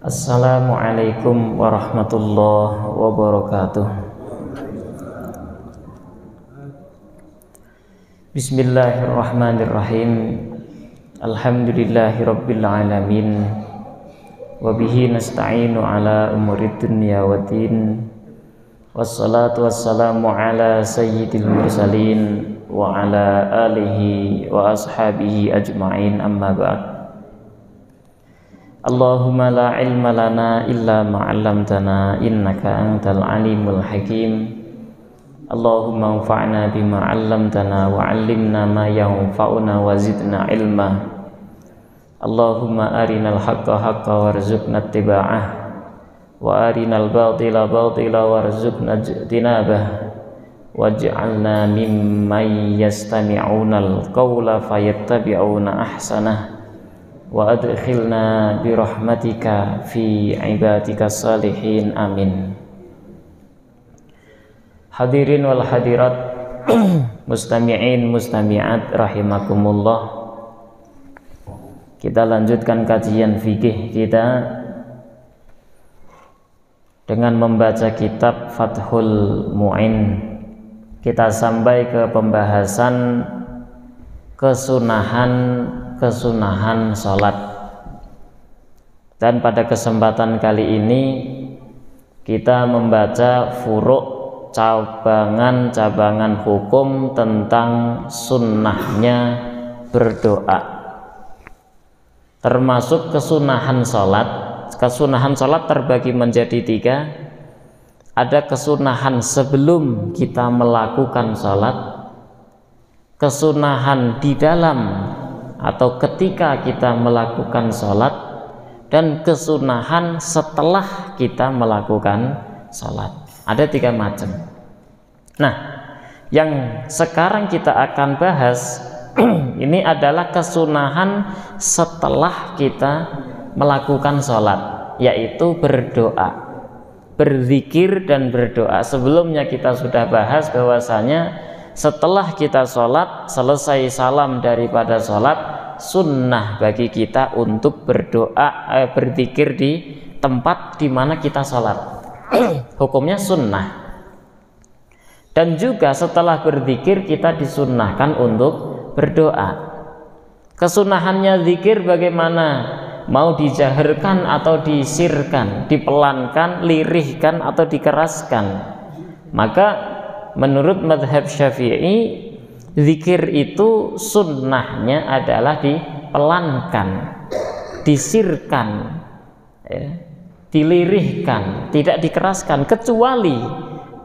Assalamualaikum warahmatullahi wabarakatuh. Bismillahirrahmanirrahim. Alhamdulillahi rabbil alamin. Wabihi nasta'inu ala umurid dunya waddin. Wassalatu wassalamu ala sayyidil mursalin wa ala alihi wa ashabihi ajma'in, amma ba'd. Allahumma la ilma lana illa ma'allamtana innaka antal alimul hakim. Allahumma anfa'na bima 'allamtana wa 'allimna ma yanfa'una wa zidna ilma. Allahumma arinal haqqa haqqa warzuqna ittiba'ah wa arinal batila batila warzuqna ijtinabah waj'alna mimman yastami'unal qawla fayattabi'una ahsanah wa adkhilna birahmatika fi ibadika salihin, amin. Hadirin wal hadirat, mustami'in mustami'at rahimakumullah. Kita lanjutkan kajian fikih kita dengan membaca kitab Fathul Mu'in. Kita sampai ke pembahasan kesunahan sholat, dan pada kesempatan kali ini kita membaca furuk, cabangan-cabangan hukum tentang sunnahnya berdoa, termasuk kesunahan sholat. Kesunahan sholat terbagi menjadi tiga. Ada kesunahan sebelum kita melakukan sholat, kesunahan di dalam atau ketika kita melakukan sholat, dan kesunahan setelah kita melakukan sholat. Ada tiga macam. Nah, yang sekarang kita akan bahas ini adalah kesunahan setelah kita melakukan sholat, yaitu berdoa, berzikir dan berdoa. Sebelumnya kita sudah bahas bahwasanya setelah kita sholat, selesai salam daripada sholat, sunnah bagi kita untuk berdoa, berzikir di tempat di mana kita sholat. Hukumnya sunnah. Dan juga setelah berzikir kita disunnahkan untuk berdoa. Kesunahannya zikir bagaimana? Mau dijaharkan atau disirkan, dipelankan, lirihkan atau dikeraskan? Maka menurut madhab Syafi'i, zikir itu sunnahnya adalah dipelankan, disirkan, dilirihkan, tidak dikeraskan, kecuali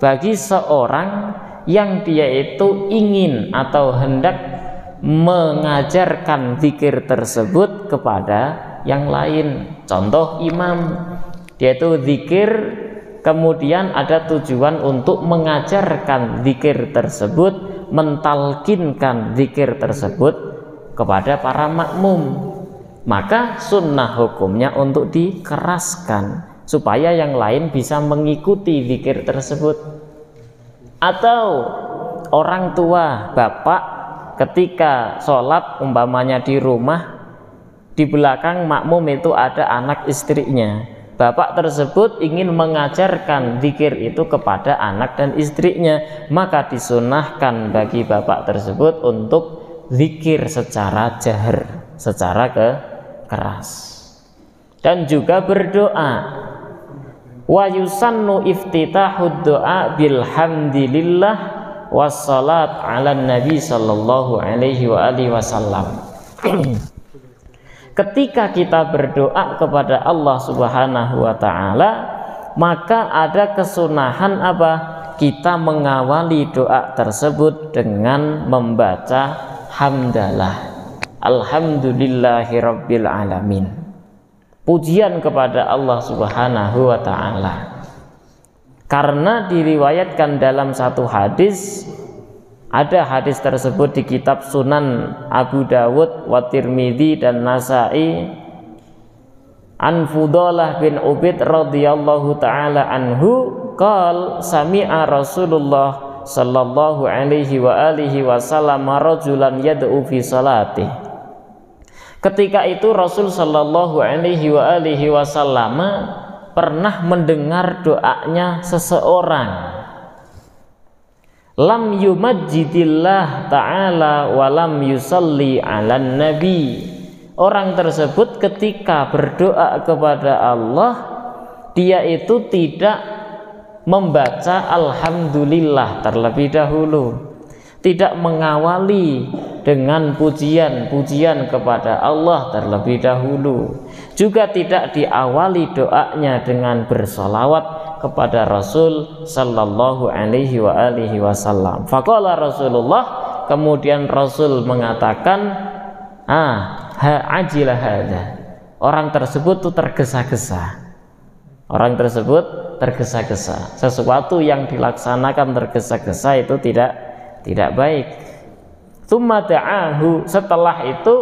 bagi seorang yang dia itu ingin atau hendak mengajarkan zikir tersebut kepada yang lain. Contoh imam, dia itu zikir kemudian ada tujuan untuk mengajarkan zikir tersebut, mentalkinkan zikir tersebut kepada para makmum, maka sunnah hukumnya untuk dikeraskan supaya yang lain bisa mengikuti zikir tersebut. Atau orang tua, bapak ketika sholat umpamanya di rumah, di belakang makmum itu ada anak istrinya, bapak tersebut ingin mengajarkan zikir itu kepada anak dan istrinya, maka disunahkan bagi bapak tersebut untuk zikir secara jahar, secara keras. Dan juga berdoa. Wa yusannu iftitahud doa bilhamdilillah wassalat ala nabi sallallahu alaihi wa alihi wasallam. Ketika kita berdoa kepada Allah Subhanahu wa ta'ala, maka ada kesunahan apa? Kita mengawali doa tersebut dengan membaca hamdalah, alhamdulillahi rabbil alamin, pujian kepada Allah Subhanahu wa ta'ala. Karena diriwayatkan dalam satu hadis, ada hadis tersebut di kitab Sunan Abu Dawud wa Tirmidzi dan Nasa'i, an Fudalah bin Ubaid radhiyallahu taala anhu qal sami'a Rasulullah sallallahu alaihi wa alihi wasallam rajulan yad'u fi salatih. Ketika itu Rasul Shallallahu Alaihi Wasallam pernah mendengar doanya seseorang. Lam yumajjidillah ta'ala wa lam yusalli 'alan nabi. Orang tersebut ketika berdoa kepada Allah, dia itu tidak membaca alhamdulillah terlebih dahulu, tidak mengawali dengan pujian-pujian kepada Allah terlebih dahulu, juga tidak diawali doanya dengan bersolawat kepada Rasul Sallallahu Alaihi Wasallam. Faqala Rasulullah, kemudian Rasul mengatakan, ajilah hadza. Orang tersebut tuh tergesa-gesa. Orang tersebut tergesa-gesa. Sesuatu yang dilaksanakan tergesa-gesa itu tidak baik. Tsumma da'ahu, setelah itu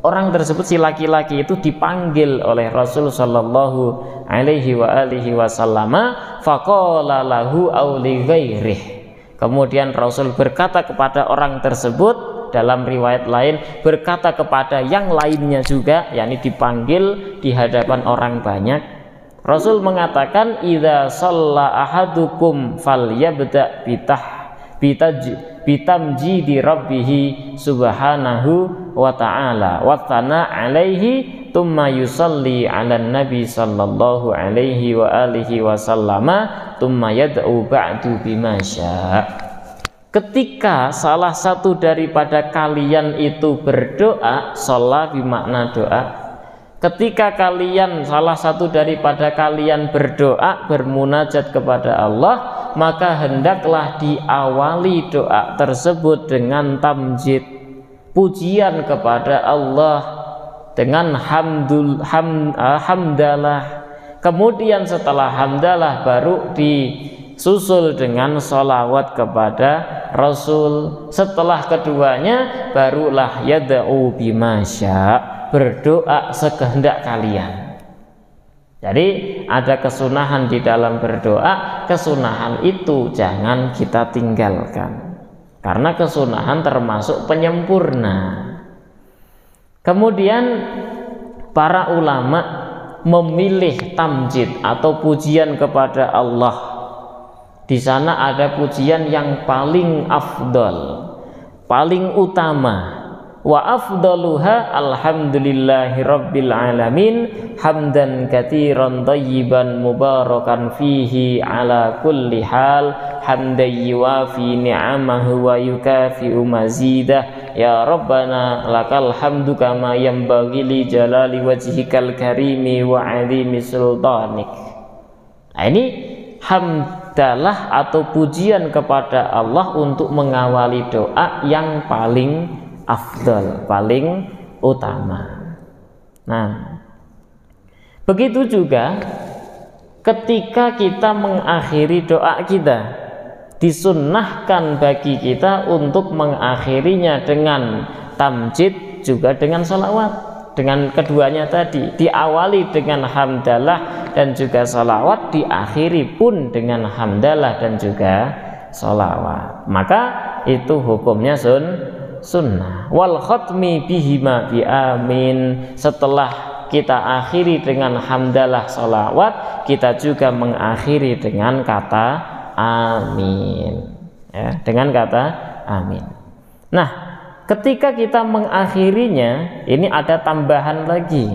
orang tersebut, si laki-laki itu dipanggil oleh Rasul Sallallahu Alaihi Wasallam. Faqala lahu aw li ghairih. Kemudian Rasul berkata kepada orang tersebut, dalam riwayat lain berkata kepada yang lainnya juga, yakni dipanggil di hadapan orang banyak. Rasul mengatakan, idza shalla ahadukum falyabda bitamjidi rabbihi subhanahu wa ta'ala wa thana alaihi thumma yusalli ala nabi sallallahu alaihi wasallama thumma yad'u ba'du bima syaa. Ketika salah satu daripada kalian itu berdoa, sholat bermakna doa. Ketika salah satu daripada kalian berdoa, bermunajat kepada Allah, maka hendaklah diawali doa tersebut dengan tamjid, pujian kepada Allah, dengan hamdalah. Kemudian setelah hamdalah baru disusul dengan sholawat kepada Rasul. Setelah keduanya barulah yad'u bima syaa, berdoa sekehendak kalian. Jadi ada kesunahan di dalam berdoa. Kesunahan itu jangan kita tinggalkan, karena kesunahan termasuk penyempurna. Kemudian para ulama memilih tamjid atau pujian kepada Allah. Di sana ada pujian yang paling afdol, paling utama. Wa afdaluha alhamdulillahi rabbil alamin hamdan katsiran thayyiban mubarakan fihi ala kulli hal hamdan yuwafi ni'amahu wa yukafi'u mazidah ya rabbana lakal hamdu kama yanbaghi li jalali wajhikal karimi wa 'azimi sultanik. Nah, ini hamdalah atau pujian kepada Allah untuk mengawali doa yang paling afdal, paling utama. Nah, begitu juga ketika kita mengakhiri doa kita, disunnahkan bagi kita untuk mengakhirinya dengan tamjid, juga dengan sholawat. Dengan keduanya tadi, diawali dengan hamdalah dan juga sholawat, diakhiri pun dengan hamdalah dan juga sholawat. Maka itu hukumnya sunnah. Wal khatmi bihima bi amin. Setelah kita akhiri dengan hamdalah sholawat, kita juga mengakhiri dengan kata amin, ya, dengan kata amin. Nah, ketika kita mengakhirinya, ini ada tambahan lagi.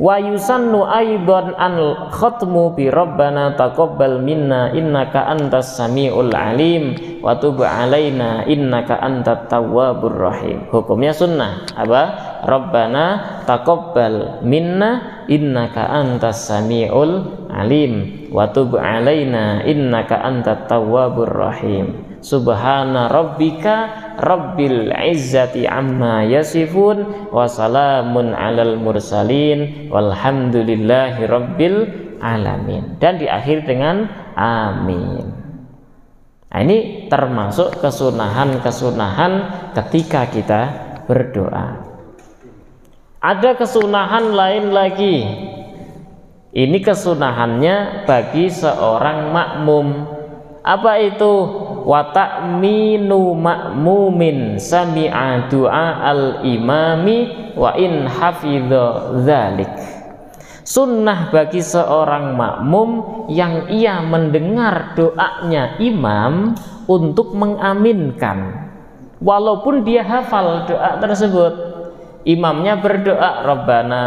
Wa yusannu aidan an khatmu bi rabbana taqabbal minna innaka antas samiul alim wa tub alaina innaka antat tawwabur rahim. Hukumnya sunnah apa? Rabbana taqabbal minna innaka antas samiul alim wa tub alaina innaka antat tawwabur rahim. Subhana rabbika rabbil izzati amma yasifun wa salamun alal mursalin walhamdulillahi rabbil alamin. Dan diakhiri dengan amin. Nah, ini termasuk kesunahan-kesunahan ketika kita berdoa. Ada kesunahan lain lagi. Ini kesunahannya bagi seorang makmum. Apa itu? wa ta'minu ma'mumin sami'a du'a al-imami wa in hafidha dzalik. Sunnah bagi seorang makmum yang ia mendengar doanya imam untuk mengaminkan, walaupun dia hafal doa tersebut. Imamnya berdoa Rabbana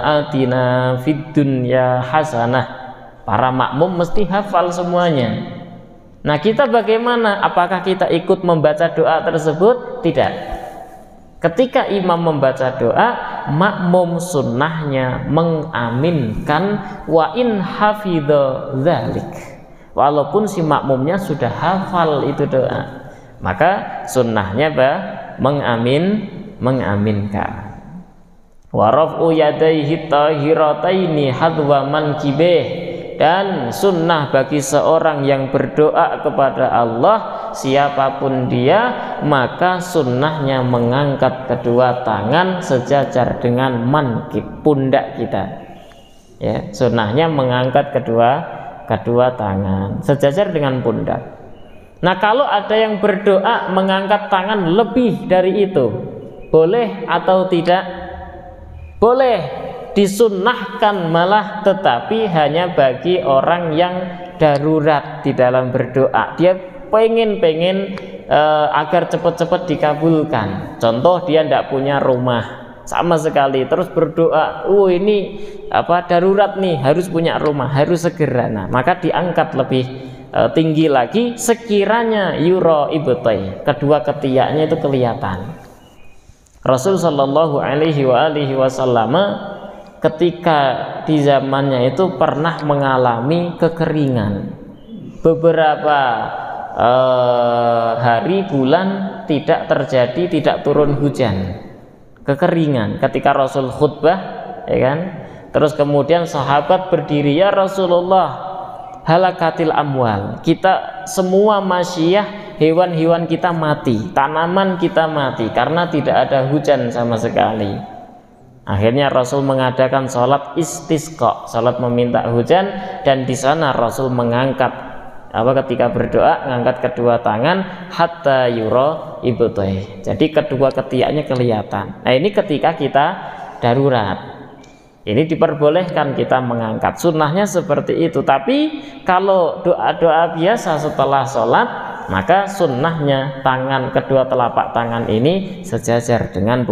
atina fid dunya hasanah, para makmum mesti hafal semuanya. Nah, kita bagaimana? Apakah kita ikut membaca doa tersebut? Tidak. Ketika imam membaca doa, makmum sunnahnya mengaminkan wa in hafidha dzalik. Walaupun si makmumnya sudah hafal itu doa, maka sunnahnya mengaminkan. Wa raf'u yadayhi tahirataini hadwa mankibih, dan sunnah bagi seorang yang berdoa kepada Allah siapapun dia, maka sunnahnya mengangkat kedua tangan sejajar dengan mankib, pundak kita. Ya, sunnahnya mengangkat kedua tangan sejajar dengan pundak. Nah, kalau ada yang berdoa mengangkat tangan lebih dari itu, boleh atau tidak? Boleh, disunnahkan malah, tetapi hanya bagi orang yang darurat di dalam berdoa. Dia pengen agar cepat-cepat dikabulkan. Contoh, dia tidak punya rumah sama sekali, terus berdoa, ini darurat nih, harus punya rumah, harus segera. Nah, maka diangkat lebih tinggi lagi sekiranya yura ibtai, kedua ketiaknya itu kelihatan. Rasul sallallahu alaihi wasallam ketika di zamannya itu pernah mengalami kekeringan. Beberapa hari bulan tidak turun hujan, kekeringan. Ketika Rasul khutbah, ya kan? Terus kemudian sahabat berdiri, ya Rasulullah, halakatil amwal, kita semua masyiyah, hewan-hewan kita mati, tanaman kita mati karena tidak ada hujan sama sekali. Akhirnya Rasul mengadakan sholat istisqa, sholat meminta hujan, dan di sana Rasul mengangkat ketika berdoa, mengangkat kedua tangan hatta yura ibtai. Jadi kedua ketiaknya kelihatan. Nah, ini ketika kita darurat. Ini diperbolehkan kita mengangkat, sunnahnya seperti itu. Tapi kalau doa-doa biasa setelah sholat, maka sunnahnya tangan, kedua telapak tangan ini sejajar dengan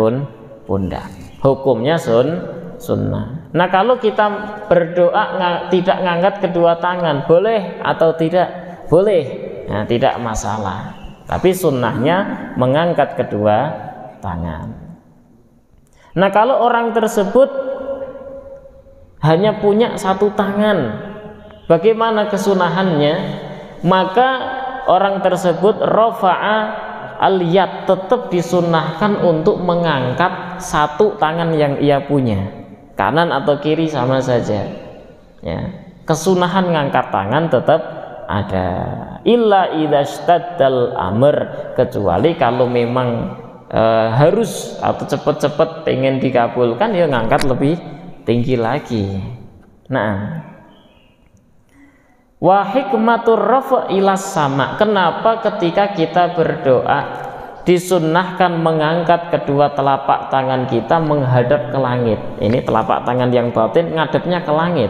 pundak. Hukumnya sunnah. Nah, kalau kita berdoa tidak ngangkat kedua tangan, boleh atau tidak? Boleh. Nah, tidak masalah. Tapi sunnahnya mengangkat kedua tangan. Nah, kalau orang tersebut hanya punya satu tangan, bagaimana kesunahannya? Maka orang tersebut rafa'a al-yad, tetap disunnahkan untuk mengangkat satu tangan yang ia punya, kanan atau kiri sama saja. Ya, kesunahan ngangkat tangan tetap ada. Illa idza ishtadal amr, kecuali kalau memang harus atau cepat-cepat pengen dikabulkan, ya ngangkat lebih tinggi lagi. Nah, wa hikmatur rafa' ilas sama, kenapa ketika kita berdoa disunnahkan mengangkat kedua telapak tangan kita menghadap ke langit. Ini telapak tangan yang batin ngadepnya ke langit.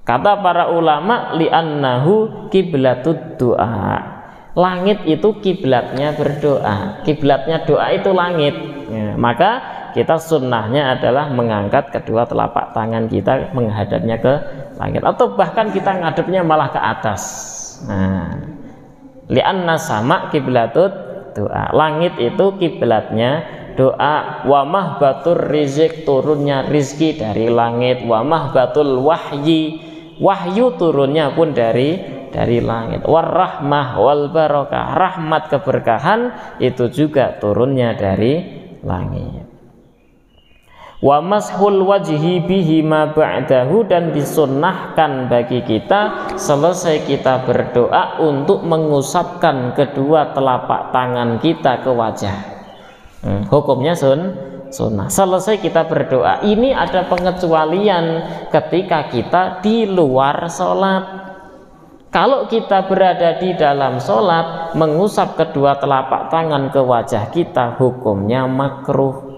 Kata para ulama, li'annahu kiblatud doa. Langit itu kiblatnya berdoa, kiblatnya doa itu langit. Ya, maka kita sunnahnya adalah mengangkat kedua telapak tangan kita menghadapnya ke langit, atau bahkan kita ngadepnya malah ke atas. Nah, li'anna sama kiblatut doa, langit itu kiblatnya doa. Wa mahbatur rizq, turunnya rizki dari langit. Wa mahbatul wahyi, wahyu turunnya pun dari langit. Warahmah wal barakah, rahmat keberkahan itu juga turunnya dari langit. Wa mashul wajhi bihi ma ba'dahu, dan disunnahkan bagi kita selesai kita berdoa untuk mengusapkan kedua telapak tangan kita ke wajah. Hukumnya sunnah. Selesai kita berdoa. Ini ada pengecualian ketika kita di luar sholat. Kalau kita berada di dalam sholat, mengusap kedua telapak tangan ke wajah kita hukumnya makruh.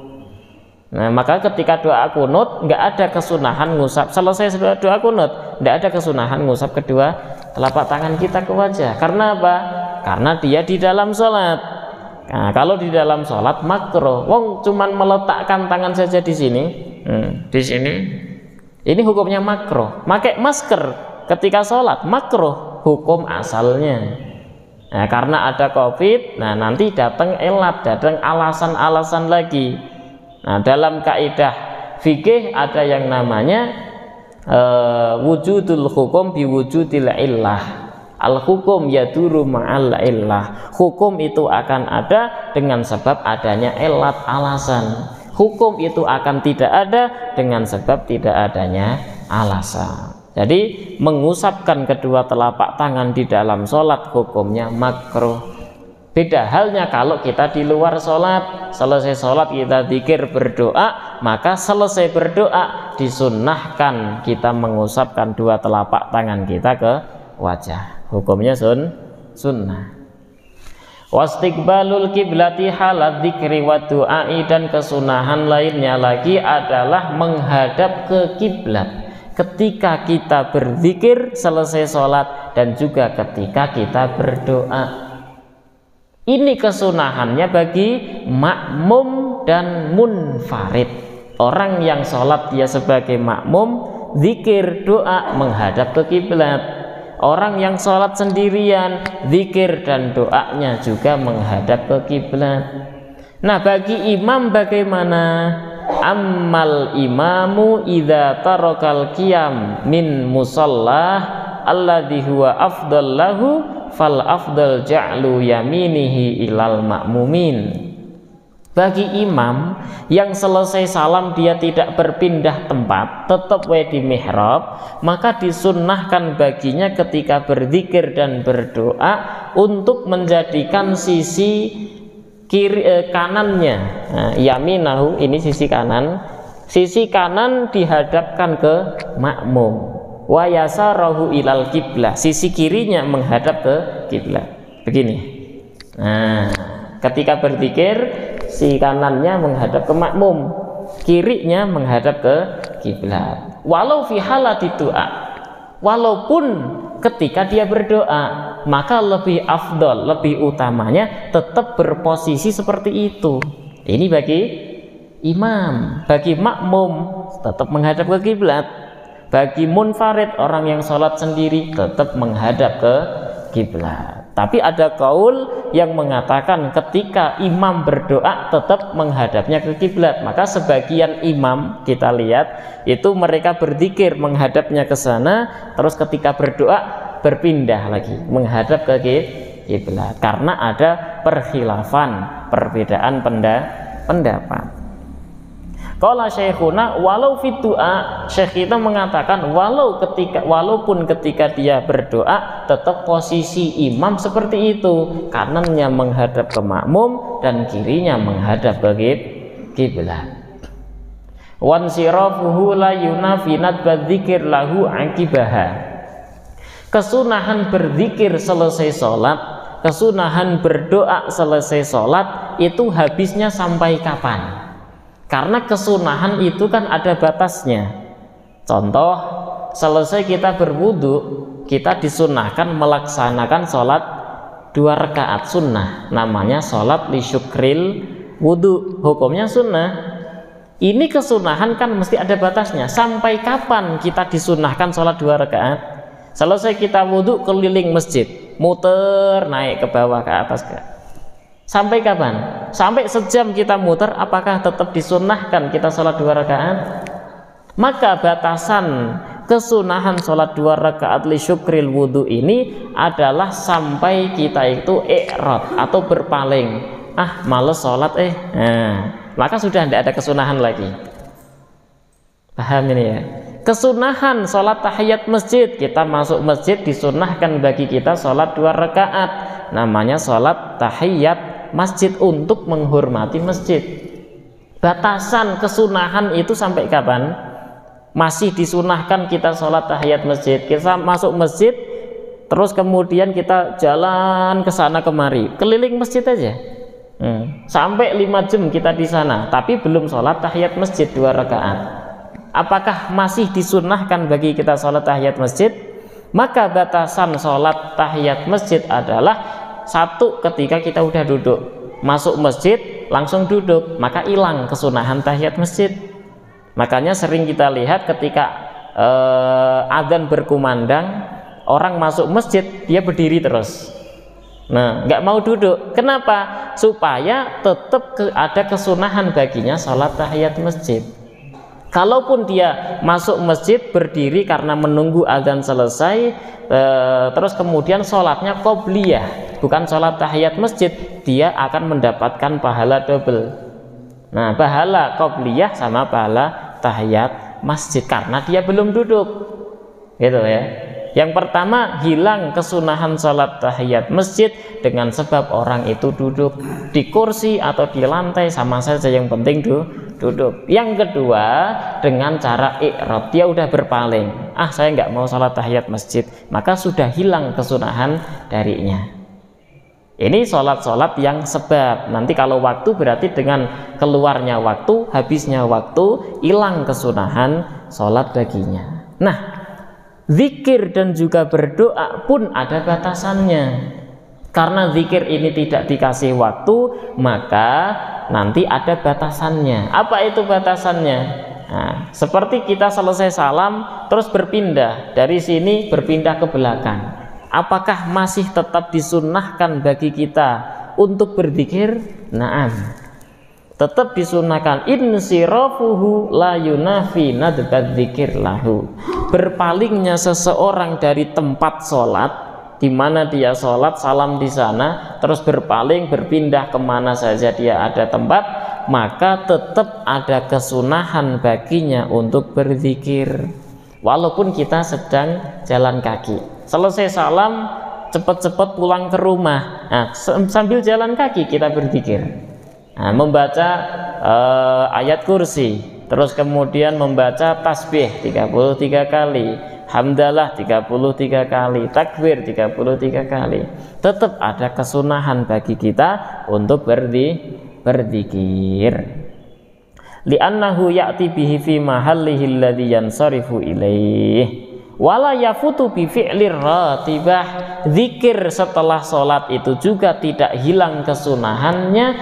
Nah, maka ketika doa kunut nggak ada kesunahan ngusap, selesai doa kunut nggak ada kesunahan ngusap kedua telapak tangan kita ke wajah. Karena apa? Karena dia di dalam sholat. Nah, kalau di dalam sholat makruh. Wong cuman meletakkan tangan saja di sini, di sini. Ini hukumnya makruh. Pakai masker ketika sholat makruh hukum asalnya. Nah, karena ada COVID, nah nanti datang elat, datang alasan-alasan lagi. Nah, dalam kaidah fikih ada yang namanya wujudul hukum biwujudil illah. Al hukum yaduru ma'al illah. Hukum itu akan ada dengan sebab adanya elat, alasan. Hukum itu akan tidak ada dengan sebab tidak adanya alasan. Jadi mengusapkan kedua telapak tangan di dalam sholat hukumnya makruh. Beda halnya kalau kita di luar sholat, selesai sholat kita zikir berdoa, maka selesai berdoa disunnahkan kita mengusapkan dua telapak tangan kita ke wajah. Hukumnya sunnah. Wastiqbalul kiblati halat dzikri wa du'ai, dan kesunahan lainnya lagi adalah menghadap ke kiblat ketika kita berzikir selesai sholat dan juga ketika kita berdoa. Ini kesunahannya bagi makmum dan munfarid. Orang yang sholat dia sebagai makmum, zikir doa menghadap ke kiblat. Orang yang sholat sendirian, zikir dan doanya juga menghadap ke kiblat. Nah, bagi imam bagaimana? Ammal imamu idza tarakal qiyam min musallah alladhi huwa afdal lahu fal afdal ja'lu yaminihi ilal ma'mumin. Bagi imam yang selesai salam dia tidak berpindah tempat, tetap di mihrab, maka disunnahkan baginya ketika berzikir dan berdoa untuk menjadikan sisi kiri kanannya, yaminahu, ini sisi kanan dihadapkan ke makmum, wa yasarahu ilal kiblah, sisi kirinya menghadap ke kiblat. Begini. Nah, ketika berzikir si kanannya menghadap ke makmum, kirinya menghadap ke kiblat. Walau fi halati du'a, walaupun ketika dia berdoa, maka lebih afdol, lebih utamanya tetap berposisi seperti itu. Ini bagi imam. Bagi makmum tetap menghadap ke kiblat. Bagi munfarid, orang yang sholat sendiri, tetap menghadap ke kiblat. Tapi ada kaul yang mengatakan ketika imam berdoa tetap menghadapnya ke kiblat. Maka sebagian imam kita lihat itu mereka berzikir menghadapnya ke sana, terus ketika berdoa berpindah lagi menghadap ke kiblat. Karena ada perkhilafan, perbedaan pendapat. Qala syekhuna walau fi du'a, syekh kita mengatakan walaupun ketika dia berdoa tetap posisi imam seperti itu, kanannya menghadap ke makmum dan kirinya menghadap ke kiblat. Wan sirafuhu la yunafi nadba dzikir lahu akibaha. Kesunahan berzikir selesai sholat, kesunahan berdoa selesai sholat itu habisnya sampai kapan? Karena kesunahan itu kan ada batasnya. Contoh, selesai kita berwudu, kita disunahkan melaksanakan sholat 2 rakaat sunnah, namanya sholat li syukril wudu, hukumnya sunnah. Ini kesunahan kan mesti ada batasnya. Sampai kapan kita disunahkan sholat 2 rakaat? Selesai kita wudu keliling masjid, muter naik ke bawah ke atas ke. Sampai kapan? Sampai sejam kita muter, apakah tetap disunnahkan kita sholat 2 rakaat? Maka batasan kesunahan sholat 2 rakaat li syukril wudu ini adalah sampai kita itu i'rad atau berpaling. Males sholat maka sudah tidak ada kesunahan lagi. Paham ini ya? Kesunahan sholat tahiyat masjid, kita masuk masjid disunnahkan bagi kita sholat 2 rakaat, namanya sholat tahiyat masjid untuk menghormati masjid. Batasan kesunahan itu sampai kapan? Masih disunahkan kita sholat tahiyat masjid, kita masuk masjid terus kemudian kita jalan ke sana kemari, keliling masjid aja. Sampai 5 jam kita di sana, tapi belum sholat tahiyat masjid 2 rakaat. Apakah masih disunnahkan bagi kita sholat tahiyat masjid? Maka batasan sholat tahiyat masjid adalah 1, ketika kita udah duduk, masuk masjid langsung duduk, maka hilang kesunahan tahiyat masjid. Makanya sering kita lihat ketika adzan berkumandang, orang masuk masjid dia berdiri terus. Nah, nggak mau duduk. Kenapa? Supaya tetap ada kesunahan baginya sholat tahiyat masjid. Kalaupun dia masuk masjid berdiri karena menunggu adzan selesai, terus kemudian sholatnya qobliyah, bukan sholat tahiyat masjid, dia akan mendapatkan pahala double. Nah, pahala qobliyah sama pahala tahiyat masjid karena dia belum duduk, gitu ya. Yang pertama, hilang kesunahan sholat tahiyat masjid dengan sebab orang itu duduk di kursi atau di lantai, sama saja, yang penting duduk. Yang kedua, dengan cara i'rab, dia udah berpaling, saya nggak mau sholat tahiyat masjid, maka sudah hilang kesunahan darinya. Ini sholat-sholat yang sebab. Nanti kalau waktu berarti dengan keluarnya waktu, habisnya waktu, hilang kesunahan sholat baginya. Nah, zikir dan juga berdoa pun ada batasannya. Karena zikir ini tidak dikasih waktu, maka nanti ada batasannya. Apa itu batasannya? Nah, seperti kita selesai salam terus berpindah dari sini, berpindah ke belakang. Apakah masih tetap disunnahkan bagi kita untuk berzikir? Naam, tetap disunnahkan. Insirafuhu la yunafi nadbat dzikir lahu. Berpalingnya seseorang dari tempat sholat, di mana dia sholat, salam di sana, terus berpaling, berpindah kemana saja dia ada tempat, maka tetap ada kesunahan baginya untuk berzikir. Walaupun kita sedang jalan kaki, selesai salam cepat-cepat pulang ke rumah, sambil jalan kaki kita berzikir, membaca ayat kursi, terus kemudian membaca tasbih 33 kali, hamdalah 33 kali, takbir 33 kali. Tetap ada kesunahan bagi kita untuk berzikir. Li'annahu ya'ti bihi fi mahallihi alladhi yansarifu ilaih wala yafutu bi fi'lir ratibah. Zikir setelah sholat itu juga tidak hilang kesunahannya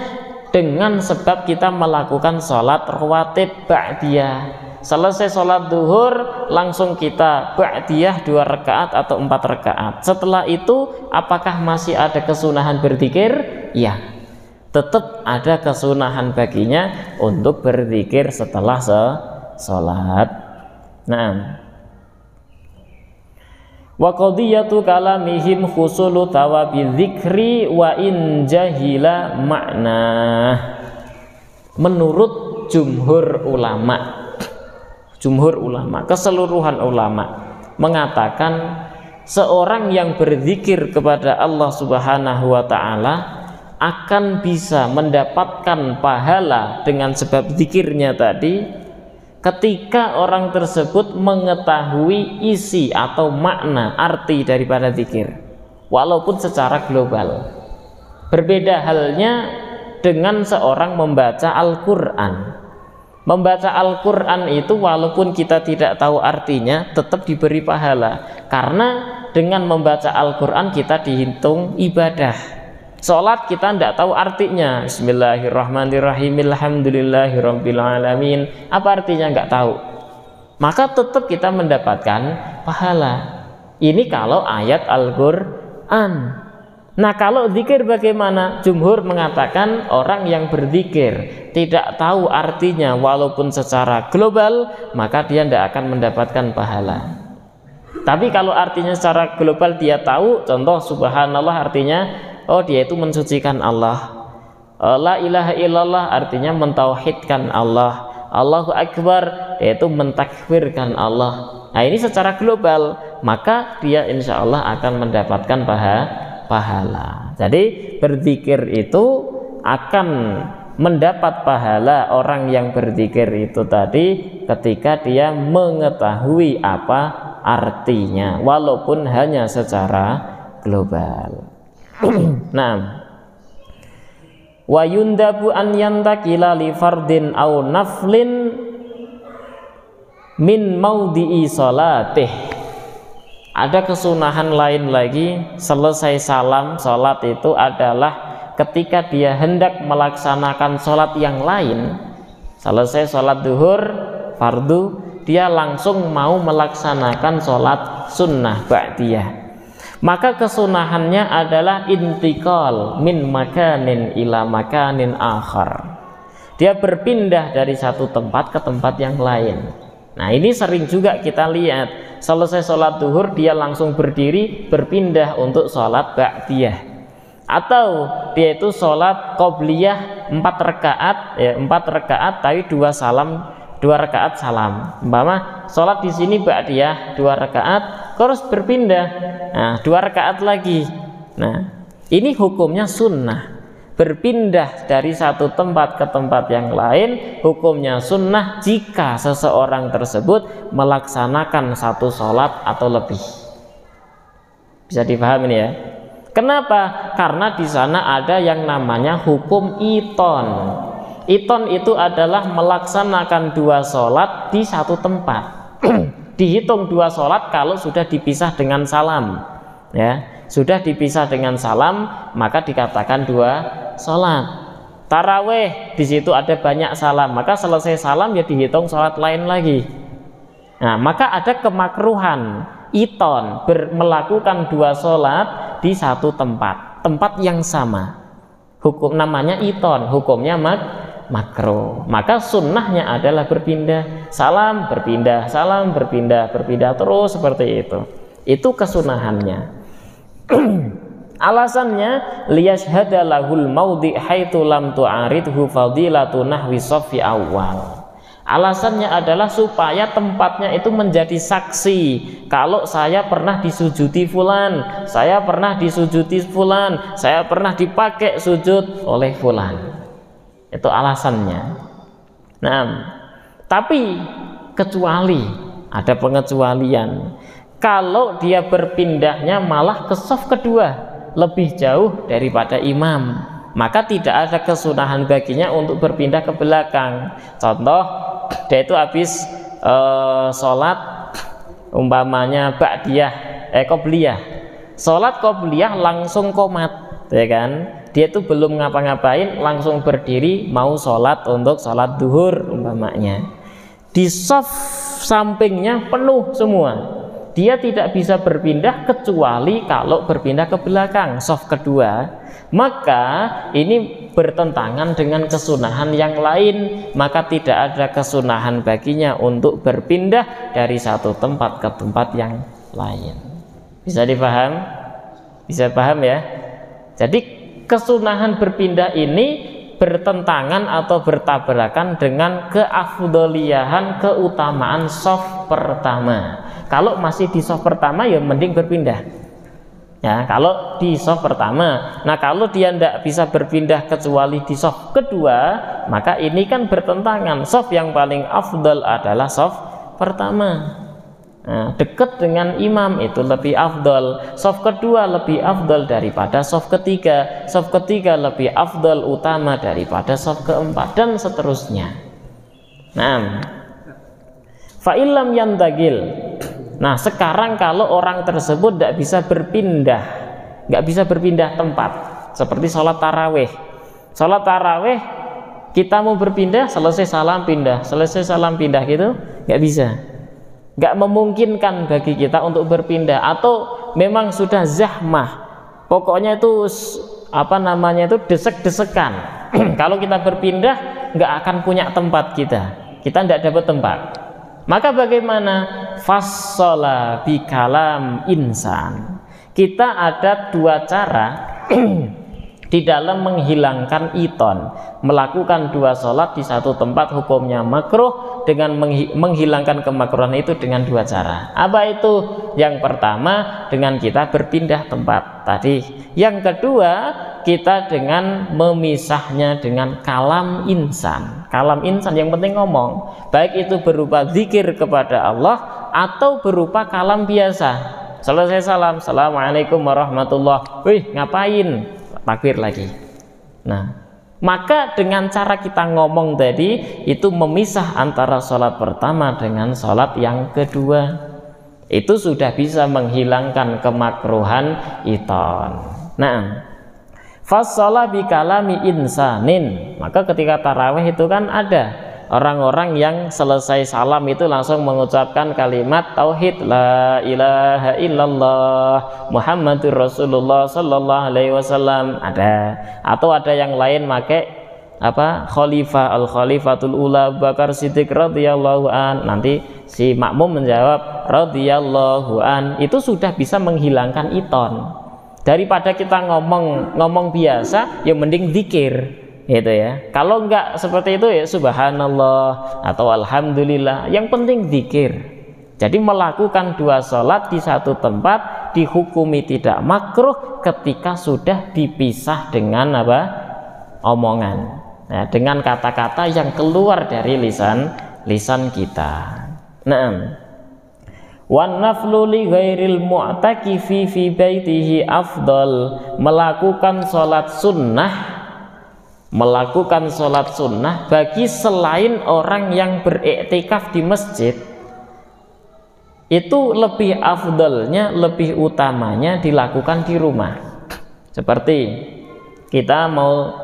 dengan sebab kita melakukan sholat rawatib ba'diyah. Selesai sholat duhur langsung kita ba'diyah 2 rakaat atau 4 rakaat. Setelah itu apakah masih ada kesunahan berzikir? Ya, tetap ada kesunahan baginya untuk berzikir setelah sholat. Nah, wa qadiyatu kalamihim khusulu thawabi dzikri wa in jahila makna. Menurut jumhur ulama, keseluruhan ulama mengatakan seorang yang berzikir kepada Allah Subhanahu wa taala akan bisa mendapatkan pahala dengan sebab zikirnya tadi ketika orang tersebut mengetahui isi atau makna arti daripada zikir, walaupun secara global. Berbeda halnya dengan seorang membaca Al-Quran. Membaca Al-Quran itu walaupun kita tidak tahu artinya tetap diberi pahala, karena dengan membaca Al-Quran kita dihitung ibadah. Sholat kita tidak tahu artinya, Bismillahirrahmanirrahim, Alhamdulillahirabbil alamin, apa artinya nggak tahu, maka tetap kita mendapatkan pahala. Ini kalau ayat Al-Quran. Nah, kalau zikir bagaimana? Jumhur mengatakan orang yang berzikir tidak tahu artinya walaupun secara global, maka dia tidak akan mendapatkan pahala. Tapi kalau artinya secara global dia tahu, contoh subhanallah artinya dia itu mensucikan Allah, la ilaha illallah artinya mentauhidkan Allah, Allahu akbar yaitu mentakbirkan Allah. Nah, ini secara global, maka dia insya Allah akan mendapatkan pahala. Jadi berzikir itu akan mendapat pahala orang yang berzikir itu tadi ketika dia mengetahui apa artinya, walaupun hanya secara global. Nah, wa yundabu an yantakila li fardin au naflin min maudhi'i salatih. Ada kesunahan lain lagi, selesai salam sholat itu adalah ketika dia hendak melaksanakan sholat yang lain. Selesai sholat duhur fardu, dia langsung mau melaksanakan sholat sunnah ba'diyah. Maka kesunahannya adalah intikal min makanin ila makanin akhar. Dia berpindah dari satu tempat ke tempat yang lain. Nah, ini sering juga kita lihat, selesai sholat duhur dia langsung berdiri berpindah untuk sholat ba'diyah. Atau dia itu sholat qobliyah 4 rakaat, ya 4 rakaat tapi 2 rakaat salam. Umpama sholat di sini ba'diyah 2 rakaat, terus berpindah, nah 2 rakaat lagi. Nah, ini hukumnya sunnah. Berpindah dari satu tempat ke tempat yang lain hukumnya sunnah jika seseorang tersebut melaksanakan satu sholat atau lebih. Bisa dipahami ya? Kenapa? Karena di sana ada yang namanya hukum iton. Iton itu adalah melaksanakan 2 sholat di satu tempat. Dihitung 2 sholat kalau sudah dipisah dengan salam, ya. Sudah dipisah dengan salam maka dikatakan 2 sholat. Taraweh di situ ada banyak salam, maka selesai salam ya dihitung sholat lain lagi. Nah, maka ada kemakruhan iton melakukan 2 sholat di satu tempat yang sama. Hukum namanya iton, hukumnya makruh. Maka sunnahnya adalah berpindah, salam berpindah, salam berpindah, berpindah terus seperti itu. Itu kesunahannya. Alasannya liyashhada lahul maudhi haitsu lam tu'aridhu fadilatu nahwi shaffi awal. Alasannya adalah supaya tempatnya itu menjadi saksi kalau saya pernah disujudi fulan, saya pernah disujudi fulan, saya pernah dipakai sujud oleh fulan. Itu alasannya. Nah, tapi kecuali ada pengecualian. Kalau dia berpindahnya malah ke shaf kedua, lebih jauh daripada imam, maka tidak ada kesunahan baginya untuk berpindah ke belakang. Contoh, dia itu habis sholat umpamanya ba'diyah, qobliyah. Sholat qobliyah langsung qomat, ya kan? Dia itu belum ngapa-ngapain langsung berdiri mau sholat untuk sholat duhur umpamanya. Di shaf sampingnya penuh semua. Dia tidak bisa berpindah kecuali kalau berpindah ke belakang shaf kedua. Maka ini bertentangan dengan kesunahan yang lain, maka tidak ada kesunahan baginya untuk berpindah dari satu tempat ke tempat yang lain. Bisa dipaham? Bisa paham ya? Jadi kesunahan berpindah ini bertentangan atau bertabrakan dengan keafdoliyahan, keutamaan shaf pertama. Kalau masih di shaf pertama ya mending berpindah. Ya, kalau di shaf pertama. Nah, kalau dia tidak bisa berpindah kecuali di shaf kedua, maka ini kan bertentangan. Shaf yang paling afdal adalah shaf pertama. Nah, dekat dengan imam itu lebih afdal. Shaf kedua lebih afdal daripada shaf ketiga. Shaf ketiga lebih afdal utama daripada shaf keempat, dan seterusnya. Nah, fa'ilam yantagil. Nah, sekarang kalau orang tersebut tidak bisa berpindah, nggak bisa berpindah tempat, seperti sholat taraweh. Sholat taraweh kita mau berpindah, selesai salam pindah, selesai salam pindah gitu, nggak bisa. Nggak memungkinkan bagi kita untuk berpindah, atau memang sudah zahmah, pokoknya itu apa namanya itu desek-desekan. Kalau kita berpindah nggak akan punya tempat, kita tidak dapat tempat. Maka bagaimana? Fassola bikalam insan. Kita ada 2 cara di dalam menghilangkan iton. Melakukan dua sholat di satu tempat hukumnya makruh, dengan menghilangkan kemakruhan itu dengan dua cara. Apa itu? Yang pertama dengan kita berpindah tempat tadi. Yang kedua kita dengan memisahnya dengan kalam insan. Kalam insan yang penting ngomong, baik itu berupa zikir kepada Allah atau berupa kalam biasa. Selesai salam, assalamualaikum warahmatullah, wih ngapain, takbir lagi. Nah, maka dengan cara kita ngomong tadi itu memisah antara sholat pertama dengan sholat yang kedua, itu sudah bisa menghilangkan kemakruhan iton. Nah, fassalah bi kalami insanin, maka ketika tarawih itu kan ada orang-orang yang selesai salam itu langsung mengucapkan kalimat tauhid, la ilaha illallah Muhammadur Rasulullah sallallahu alaihi wasallam, ada. Atau ada yang lain pakai apa, khalifah, al khalifatul ula Abu Bakar Siddiq radhiyallahu an, nanti si makmum menjawab radhiyallahu an. Itu sudah bisa menghilangkan iton. Daripada kita ngomong biasa, ya mending zikir, gitu ya. Kalau enggak seperti itu ya subhanallah atau alhamdulillah, yang penting zikir. Jadi melakukan dua sholat di satu tempat dihukumi tidak makruh ketika sudah dipisah dengan apa, omongan, nah, dengan kata-kata yang keluar dari lisan kita. Nah, wan naflu li ghairil mu'takifi fi baitihi afdal, melakukan sholat sunnah bagi selain orang yang beriktikaf di masjid itu lebih afdalnya, lebih utamanya dilakukan di rumah. Seperti kita mau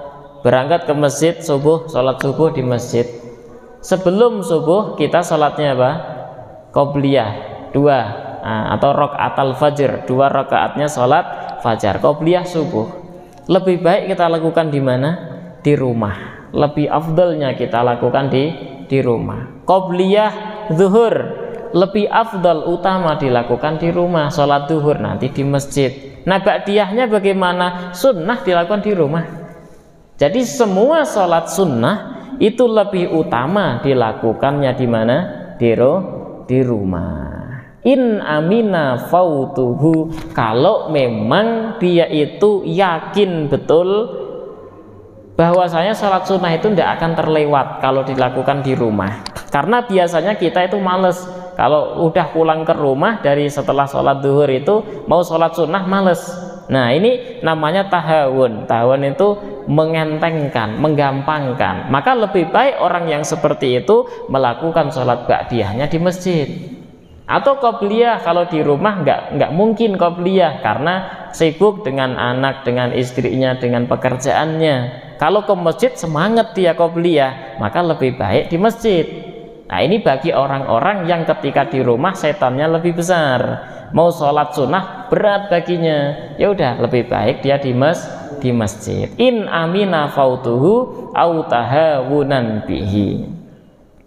berangkat ke masjid subuh, sholat subuh di masjid, sebelum subuh kita sholatnya apa, qobliyah 2, atau rokaatal fajr, 2 rakaatnya sholat fajar, qobliyah subuh. Lebih baik kita lakukan di mana? Di rumah. Lebih afdalnya kita lakukan di rumah. Qobliyah zuhur lebih afdal, utama dilakukan di rumah. Sholat zuhur nanti di masjid. Nah, ba'diyahnya bagaimana? Sunnah dilakukan di rumah. Jadi semua sholat sunnah itu lebih utama dilakukannya di mana? Di rumah. In amina fautuhu, kalau memang dia itu yakin betul bahwasanya sholat sunnah itu tidak akan terlewat kalau dilakukan di rumah. Karena biasanya kita itu males, kalau udah pulang ke rumah dari setelah sholat zuhur itu mau sholat sunnah males. Nah, ini namanya tahawun. Tahawun itu mengentengkan, menggampangkan. Maka lebih baik orang yang seperti itu melakukan sholat ba'diyahnya di masjid. Atau qobliyah, kalau di rumah nggak mungkin qobliyah karena sibuk dengan anak, dengan istrinya, dengan pekerjaannya. Kalau ke masjid semangat dia qobliyah, maka lebih baik di masjid. Nah, ini bagi orang-orang yang ketika di rumah setannya lebih besar, mau sholat sunnah berat baginya, ya udah lebih baik dia di masjid. In amina fautuhu au tahawunan bihi.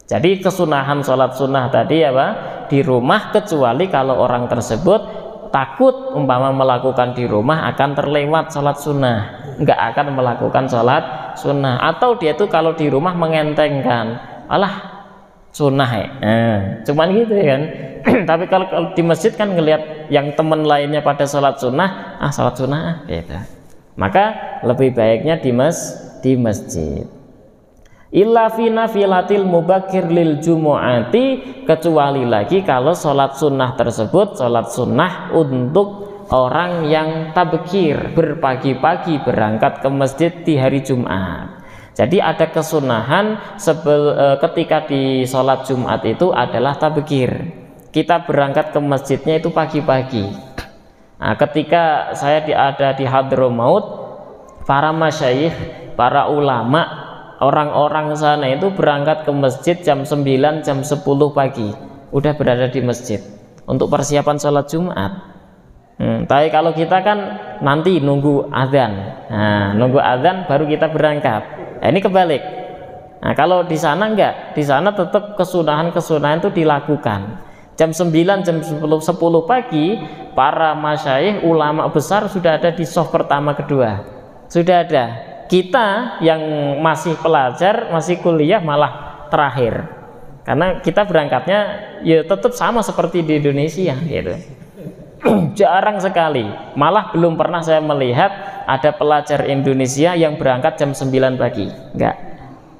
Jadi kesunahan sholat sunnah tadi apa? Di rumah, kecuali kalau orang tersebut takut umpama melakukan di rumah akan terlewat sholat sunnah, nggak akan melakukan sholat sunnah. Atau dia itu kalau di rumah mengentengkan, alah sunnah ya, cuman gitu kan. Tapi kalau di masjid kan ngelihat yang teman lainnya pada sholat sunnah, sholat sunnah gitu. Maka lebih baiknya di masjid. Illa fi nafilatil mubakir lil jumu'ati, kecuali lagi kalau sholat sunnah tersebut sholat sunnah untuk orang yang tabkir, berpagi-pagi berangkat ke masjid di hari Jumat. Jadi ada kesunahan ketika di sholat Jumat itu adalah tabkir. Kita berangkat ke masjidnya itu pagi-pagi. Nah, ketika saya ada di Hadramaut, para masyayikh, para ulama, orang-orang sana itu berangkat ke masjid jam 9, jam 10 pagi udah berada di masjid untuk persiapan sholat Jumat. Tapi kalau kita kan nanti nunggu azan, nunggu azan baru kita berangkat. Nah, ini kebalik. Nah, kalau di sana enggak, di sana tetap kesunahan itu dilakukan jam 9, jam 10 pagi. Para masyayikh ulama besar sudah ada di shaf pertama kedua. Sudah ada. Kita yang masih pelajar, masih kuliah malah terakhir. Karena kita berangkatnya ya tetap sama seperti di Indonesia gitu. Jarang sekali. Malah belum pernah saya melihat ada pelajar Indonesia yang berangkat jam 9 pagi. Enggak.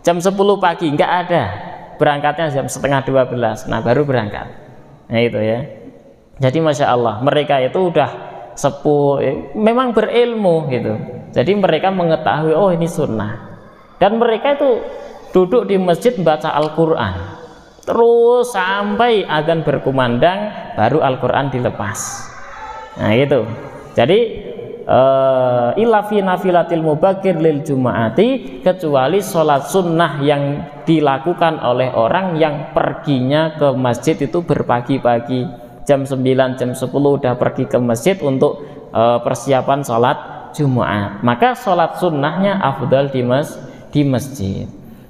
Jam 10 pagi enggak ada. Berangkatnya jam setengah 12. Nah, baru berangkat. Nah, itu ya. Jadi Masya Allah, mereka itu udah sepuh, memang berilmu gitu. Jadi mereka mengetahui, oh ini sunnah. Dan mereka itu duduk di masjid membaca Al-Quran terus sampai azan berkumandang, baru Al-Quran dilepas. Nah itu. Jadi illa fi nafilatil mubakir lil jumaati, kecuali sholat sunnah yang dilakukan oleh orang yang perginya ke masjid itu berpagi-pagi, jam 9, jam 10 udah pergi ke masjid untuk persiapan sholat Jumat, maka sholat sunnahnya afdal di masjid.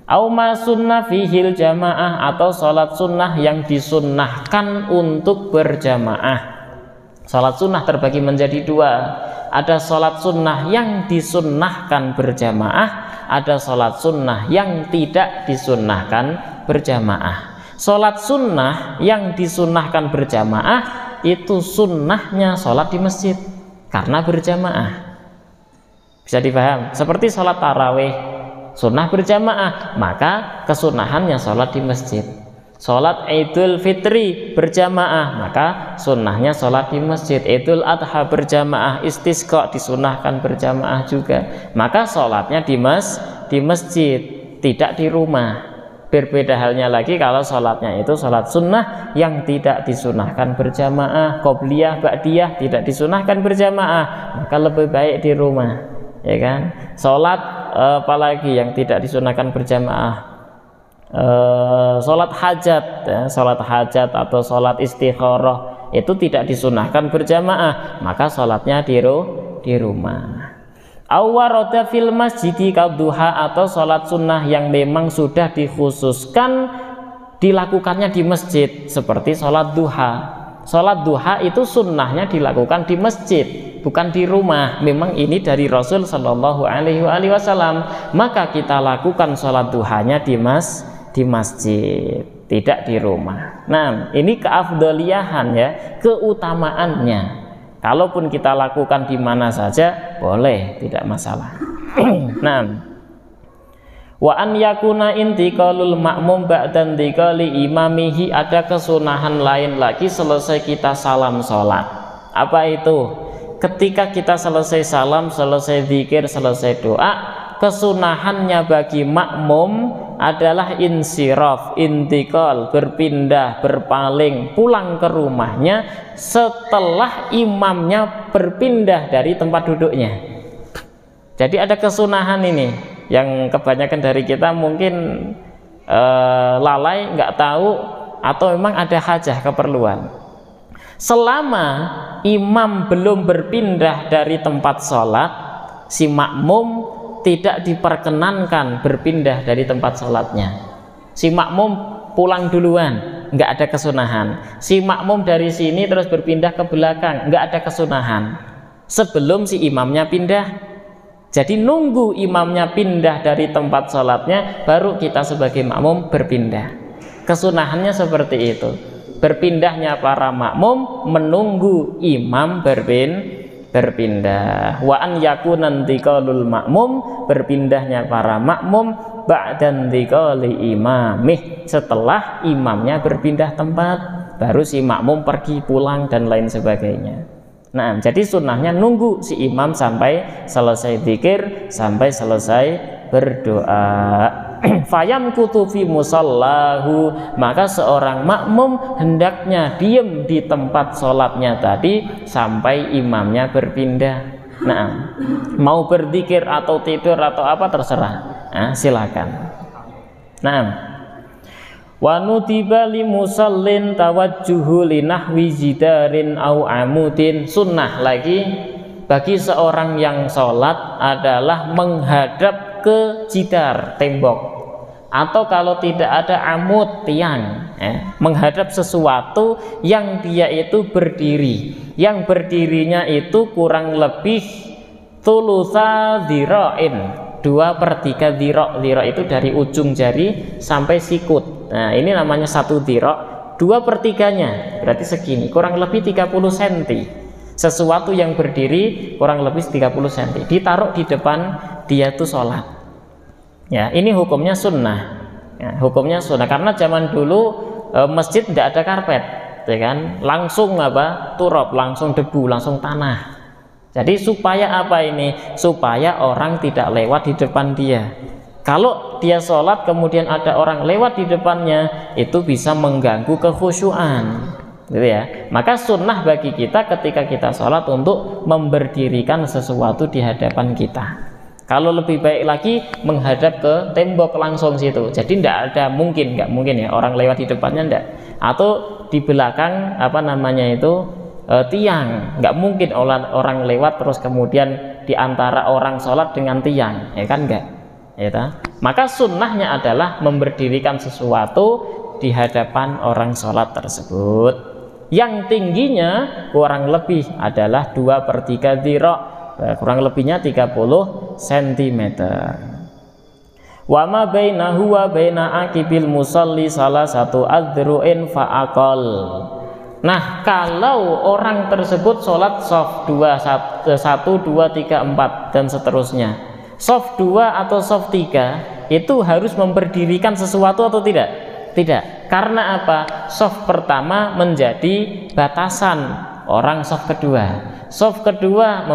Auma sunnah fihil jamaah, atau sholat sunnah yang disunnahkan untuk berjamaah. Sholat sunnah terbagi menjadi dua. Ada sholat sunnah yang disunnahkan berjamaah, ada sholat sunnah yang tidak disunnahkan berjamaah. Sholat sunnah yang disunnahkan berjamaah itu sunnahnya sholat di masjid karena berjamaah. Bisa dipaham? Seperti sholat tarawih, sunnah berjamaah, maka kesunahannya sholat di masjid. Sholat Idul Fitri berjamaah, maka sunnahnya sholat di masjid. Idul Adha berjamaah, istisqa disunahkan berjamaah juga, maka sholatnya di masjid, tidak di rumah. Berbeda halnya lagi kalau sholatnya itu sholat sunnah yang tidak disunahkan berjamaah, qobliyah, ba'diyah tidak disunahkan berjamaah, maka lebih baik di rumah, ya kan? Sholat apalagi yang tidak disunahkan berjamaah, sholat hajat, ya, sholat hajat atau sholat istikharah itu tidak disunahkan berjamaah, maka sholatnya di rumah. Awaroda fil masjidi kadduha, atau sholat sunnah yang memang sudah dikhususkan dilakukannya di masjid, seperti sholat duha. Sholat duha itu sunnahnya dilakukan di masjid, bukan di rumah. Memang ini dari Rasul Shallallahu Alaihi Wasallam, maka kita lakukan sholat duhanya di masjid, tidak di rumah. Nah, ini keafdoliyahan ya, keutamaannya. Kalaupun kita lakukan di mana saja boleh, tidak masalah. Nah, wa an yakuna intiqalul ma'mum ba'dan intiqali imamihi, ada kesunahan lain lagi selesai kita salam sholat. Apa itu? Ketika kita selesai salam, selesai zikir, selesai doa, kesunahannya bagi makmum adalah insiraf, intikal, berpindah, berpaling, pulang ke rumahnya setelah imamnya berpindah dari tempat duduknya. Jadi ada kesunahan ini yang kebanyakan dari kita mungkin lalai, nggak tahu, atau memang ada hajah, keperluan. Selama imam belum berpindah dari tempat sholat, si makmum tidak diperkenankan berpindah dari tempat sholatnya. Si makmum pulang duluan, nggak ada kesunahan. Si makmum dari sini terus berpindah ke belakang, nggak ada kesunahan sebelum si imamnya pindah. Jadi nunggu imamnya pindah dari tempat sholatnya, baru kita sebagai makmum berpindah. Kesunahannya seperti itu. Berpindahnya para makmum menunggu imam berpindah. Wa an yakuna intiqalul makmum, berpindahnya para makmum ba'dan intiqali imamih, setelah imamnya berpindah tempat, baru si makmum pergi pulang dan lain sebagainya. Nah, jadi sunnahnya nunggu si imam sampai selesai zikir, sampai selesai berdoa. Fayam kutufi musallahu, maka seorang makmum hendaknya diam di tempat sholatnya tadi sampai imamnya berpindah. Nah, mau berzikir atau tidur atau apa terserah, nah, silakan. Nah, wa nutiba li musallin tawajjuhu li nahwi jidarin au amudin, sunnah lagi bagi seorang yang sholat adalah menghadap ke jidar, tembok, atau kalau tidak ada amud, tiang, menghadap sesuatu yang dia itu berdiri, yang berdirinya itu kurang lebih thulutsa dzira'in, 2/3 dzira'. Dzira' itu dari ujung jari sampai sikut. Nah, ini namanya 1 dzira'. 2/3-nya berarti segini, kurang lebih 30 cm. Sesuatu yang berdiri kurang lebih 30 cm, ditaruh di depan dia tuh sholat. Ya, ini hukumnya sunnah. Ya, hukumnya sunnah karena zaman dulu masjid tidak ada karpet, ya kan? Langsung turab, langsung debu, langsung tanah. Jadi supaya apa ini? Supaya orang tidak lewat di depan dia. Kalau dia sholat kemudian ada orang lewat di depannya, itu bisa mengganggu kekhusyuan, gitu ya. Maka sunnah bagi kita ketika kita sholat untuk memberdirikan sesuatu di hadapan kita. Kalau lebih baik lagi menghadap ke tembok langsung situ. Jadi nggak mungkin ya orang lewat di depannya ndak. Atau di belakang tiang. Nggak mungkin orang lewat terus kemudian di antara orang sholat dengan tiang, ya kan nggak. Ya, maka sunnahnya adalah memberdirikan sesuatu di hadapan orang sholat tersebut. Yang tingginya kurang lebih adalah 2/3 dzira', kurang lebihnya 30 cm. Wa ma bainahu wa baina aqibil musalli salah satu adzru'in fa'aqal. Nah, kalau orang tersebut sholat shaf 1, 2, 3, 4 dan seterusnya, shaf 2 atau shaf 3 itu harus memberdirikan sesuatu atau tidak? Tidak. Karena apa? Shaf pertama menjadi batasan orang shaf kedua. Shaf kedua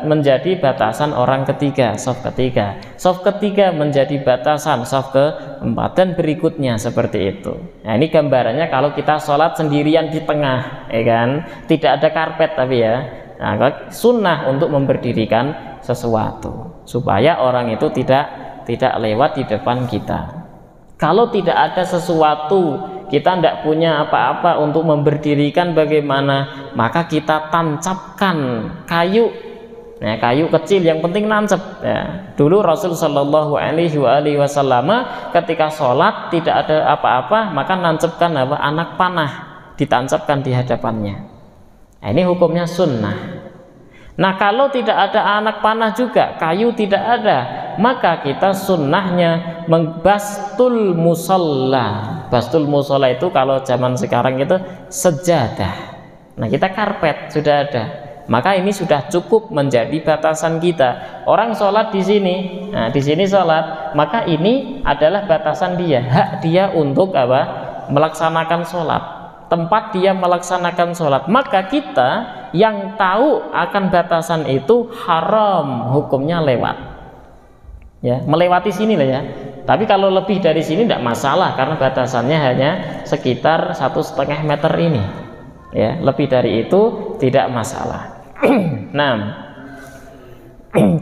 menjadi batasan orang ketiga, shaf ketiga. Shaf ketiga menjadi batasan shaf keempat dan berikutnya seperti itu. Nah, ini gambarannya kalau kita sholat sendirian di tengah, ya kan? Tidak ada karpet tapi ya. Nah, sunnah untuk memberdirikan sesuatu supaya orang itu tidak lewat di depan kita. Kalau tidak ada sesuatu, kita tidak punya apa-apa untuk memberdirikan bagaimana, maka kita tancapkan kayu. Nah, kayu kecil yang penting nancep. Ya. Dulu Rasul Shallallahu Alaihi Wasallam ketika sholat tidak ada apa-apa, maka nancapkan anak panah, ditancapkan di hadapannya. Nah, ini hukumnya sunnah. Nah, kalau tidak ada anak panah juga, kayu tidak ada, maka kita sunnahnya bastul musalla. Bastul musalla itu kalau zaman sekarang itu sejadah. Nah, kita karpet sudah ada, maka ini sudah cukup menjadi batasan kita. Orang sholat di sini, nah di sini sholat, maka ini adalah batasan dia, hak dia untuk melaksanakan sholat. Tempat dia melaksanakan sholat, maka kita yang tahu akan batasan itu haram hukumnya lewat, ya, melewati sini lah ya. Tapi kalau lebih dari sini tidak masalah karena batasannya hanya sekitar 1,5 meter ini, ya, lebih dari itu tidak masalah. Nah,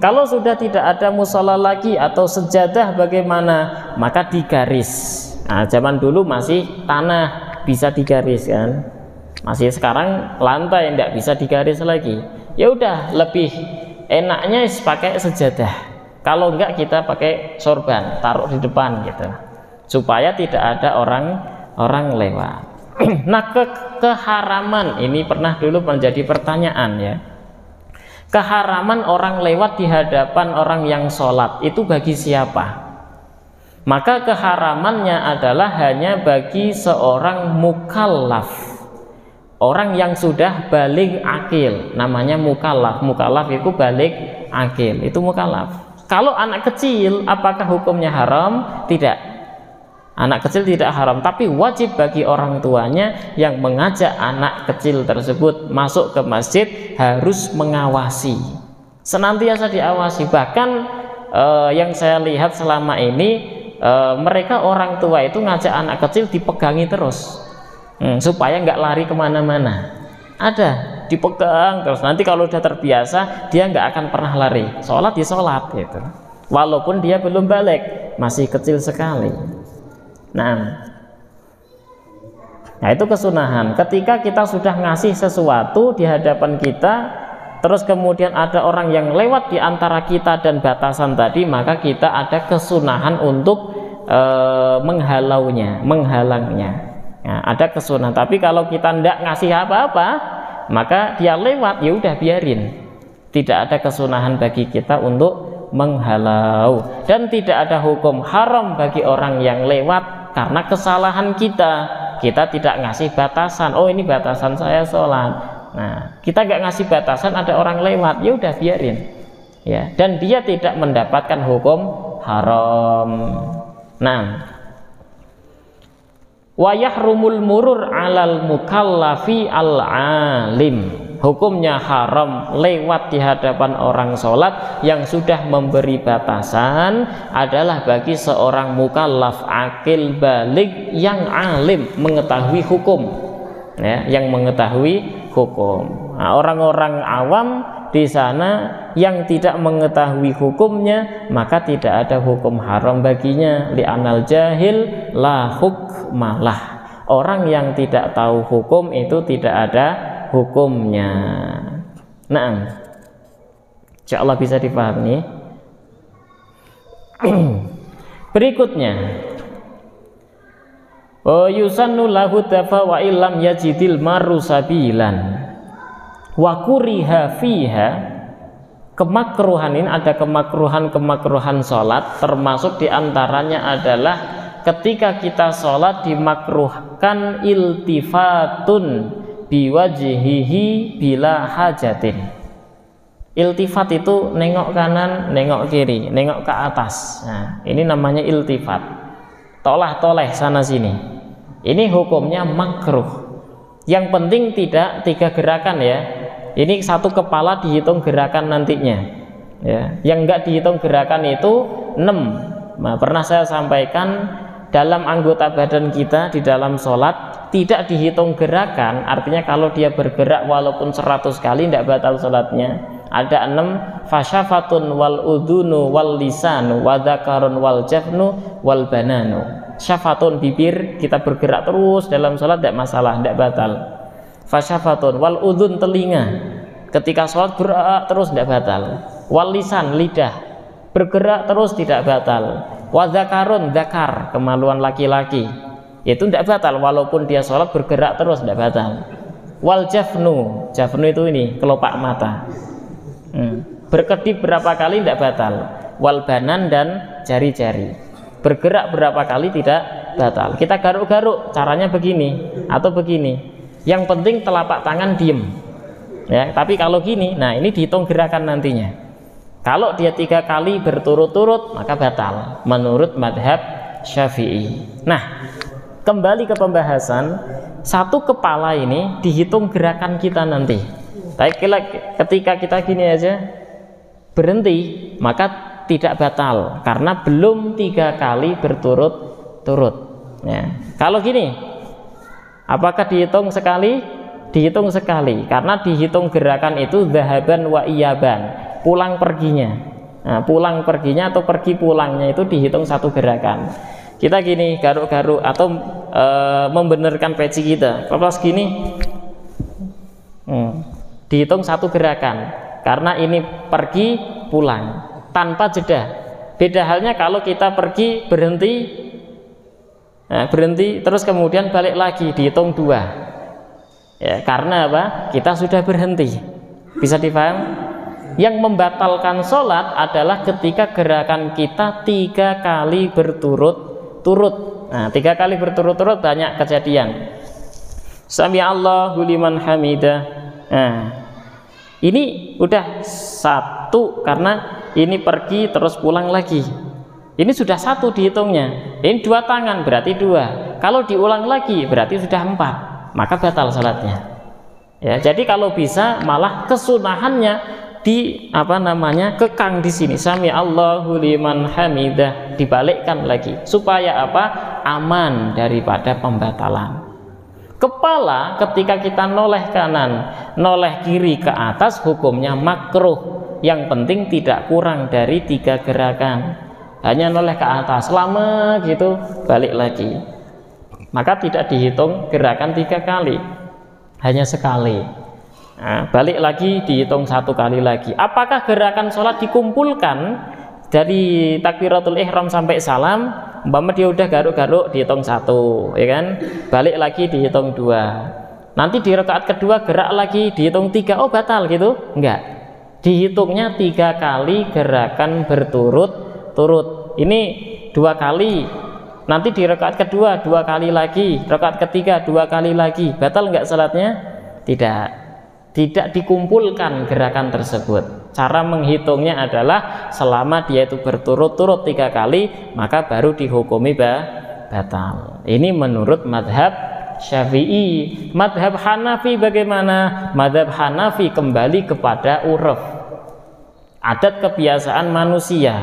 kalau sudah tidak ada musola lagi atau sejadah bagaimana? Maka digaris. Nah, zaman dulu masih tanah bisa digaris kan, masih sekarang lantai tidak bisa digaris lagi. Ya udah, lebih enaknya pakai sejadah. Kalau enggak kita pakai sorban, taruh di depan gitu, supaya tidak ada orang lewat. Nah, keharaman ini pernah dulu menjadi pertanyaan ya. Keharaman orang lewat di hadapan orang yang sholat itu bagi siapa? Maka keharamannya adalah hanya bagi seorang mukallaf, orang yang sudah baligh akil, namanya mukallaf. Mukallaf itu baligh akil, itu mukallaf. Kalau anak kecil, apakah hukumnya haram? Tidak. Anak kecil tidak haram, tapi wajib bagi orang tuanya yang mengajak anak kecil tersebut masuk ke masjid harus mengawasi, senantiasa diawasi. Bahkan yang saya lihat selama ini, mereka orang tua itu ngajak anak kecil dipegangi terus, supaya nggak lari kemana-mana. Ada dipegang terus, nanti kalau udah terbiasa dia nggak akan pernah lari. Sholat di sholat gitu, walaupun dia belum balik, masih kecil sekali. Nah itu kesunahan. Ketika kita sudah ngasih sesuatu di hadapan kita, terus kemudian ada orang yang lewat di antara kita dan batasan tadi, maka kita ada kesunahan untuk menghalangnya. Nah, ada kesunahan. Tapi kalau kita tidak ngasih apa-apa, maka dia lewat, ya udah biarin. Tidak ada kesunahan bagi kita untuk menghalau, dan tidak ada hukum haram bagi orang yang lewat karena kesalahan kita. Kita tidak ngasih batasan, oh ini batasan saya sholat. Nah, kita nggak ngasih batasan, ada orang lewat, ya udah biarin, ya. Dan dia tidak mendapatkan hukum haram. Nah, wa yahrumul murur alal mukallafi al-alim. Hukumnya haram lewat di hadapan orang sholat yang sudah memberi batasan adalah bagi seorang mukallaf akil balik yang alim, mengetahui hukum, ya, yang mengetahui hukum. Nah, orang-orang awam di sana yang tidak mengetahui hukumnya, maka tidak ada hukum haram baginya. Li'anal jahil la hukmalah. Orang yang tidak tahu hukum itu tidak ada hukumnya. Nah, insyaallah bisa dipahami. Berikutnya, yusannu lahu dafa wa illam yajidil maru sabilan wa kuriha fiha. Kemakruhan ini, ada kemakruhan sholat, termasuk diantaranya adalah ketika kita sholat dimakruhkan iltifatun biwajhihi bila hajatin. Iltifat itu nengok kanan, nengok kiri, nengok ke atas. Nah, ini namanya iltifat. Tolah-toleh sana sini. Ini hukumnya makruh. Yang penting tidak 3 gerakan ya. Ini 1 kepala dihitung gerakan nantinya. Ya, yang enggak dihitung gerakan itu 6. Nah, pernah saya sampaikan dalam anggota badan kita di dalam sholat tidak dihitung gerakan, artinya kalau dia bergerak walaupun 100 kali tidak batal sholatnya. Ada 6, fasyafatun wal udhunu wal lisanu wa dzakarun wal jafnu wal bananu. Syafatun bibir, kita bergerak terus dalam sholat tidak masalah, tidak batal. Fasyafatun wal udhun telinga, ketika sholat gerak terus tidak batal. Wal lisan lidah, bergerak terus tidak batal. Wa dzakarun dzakar, kemaluan laki-laki, itu tidak batal walaupun dia sholat bergerak terus, tidak batal. Wal jafnu, jafnu itu ini kelopak mata, berkedip berapa kali tidak batal. Wal banan dan jari-jari, bergerak berapa kali tidak batal. Kita garuk-garuk caranya begini atau begini, yang penting telapak tangan diem ya. Tapi kalau gini, nah ini dihitung gerakan nantinya. Kalau dia 3 kali berturut-turut maka batal menurut madhab Syafi'i. Nah, kembali ke pembahasan, 1 kepala ini dihitung gerakan kita nanti. Tapi ketika kita gini aja berhenti, maka tidak batal karena belum 3 kali berturut-turut ya. Kalau gini, apakah dihitung sekali? Dihitung sekali, karena dihitung gerakan itu dhahaban wa iyaban, pulang perginya. Nah, pulang perginya atau pergi pulangnya itu dihitung 1 gerakan. Kita gini garuk-garuk atau membenarkan peci kita, lepas gini, dihitung 1 gerakan karena ini pergi pulang tanpa jeda. Beda halnya kalau kita pergi berhenti, nah, berhenti terus kemudian balik lagi, dihitung 2 ya, karena apa? Kita sudah berhenti. Bisa dipaham? Yang membatalkan sholat adalah ketika gerakan kita 3 kali berturut-turut. Nah, 3 kali berturut-turut banyak kejadian. Sami Allahu liman hamidah. Nah, ini udah 1 karena ini pergi terus pulang lagi. Ini sudah 1 dihitungnya. Ini 2 tangan berarti 2. Kalau diulang lagi berarti sudah 4. Maka batal salatnya. Ya, jadi kalau bisa malah kesunahannya kekang di sini. Sami Allahu liman hamidah, dibalikkan lagi supaya apa? Aman daripada pembatalan. Kepala ketika kita noleh kanan, noleh kiri ke atas hukumnya makruh. Yang penting tidak kurang dari 3 gerakan. Hanya noleh ke atas lama gitu, balik lagi. Maka tidak dihitung gerakan 3 kali, hanya sekali. Nah, balik lagi dihitung 1 kali lagi. Apakah gerakan sholat dikumpulkan dari takbiratul ihram sampai salam? Umpama dia udah garuk-garuk dihitung 1, ya kan? Balik lagi dihitung 2. Nanti di rakaat kedua gerak lagi dihitung 3. Oh batal gitu? Enggak. Dihitungnya 3 kali gerakan berturut-turut. Ini 2 kali, nanti di rakaat kedua 2 kali lagi, rakaat ketiga 2 kali lagi. Batal nggak salatnya? Tidak dikumpulkan gerakan tersebut. Cara menghitungnya adalah selama dia itu berturut-turut 3 kali, maka baru dihukumi batal. Ini menurut madhab Syafi'i. Madhab Hanafi bagaimana? Madhab Hanafi kembali kepada uruf, adat kebiasaan manusia.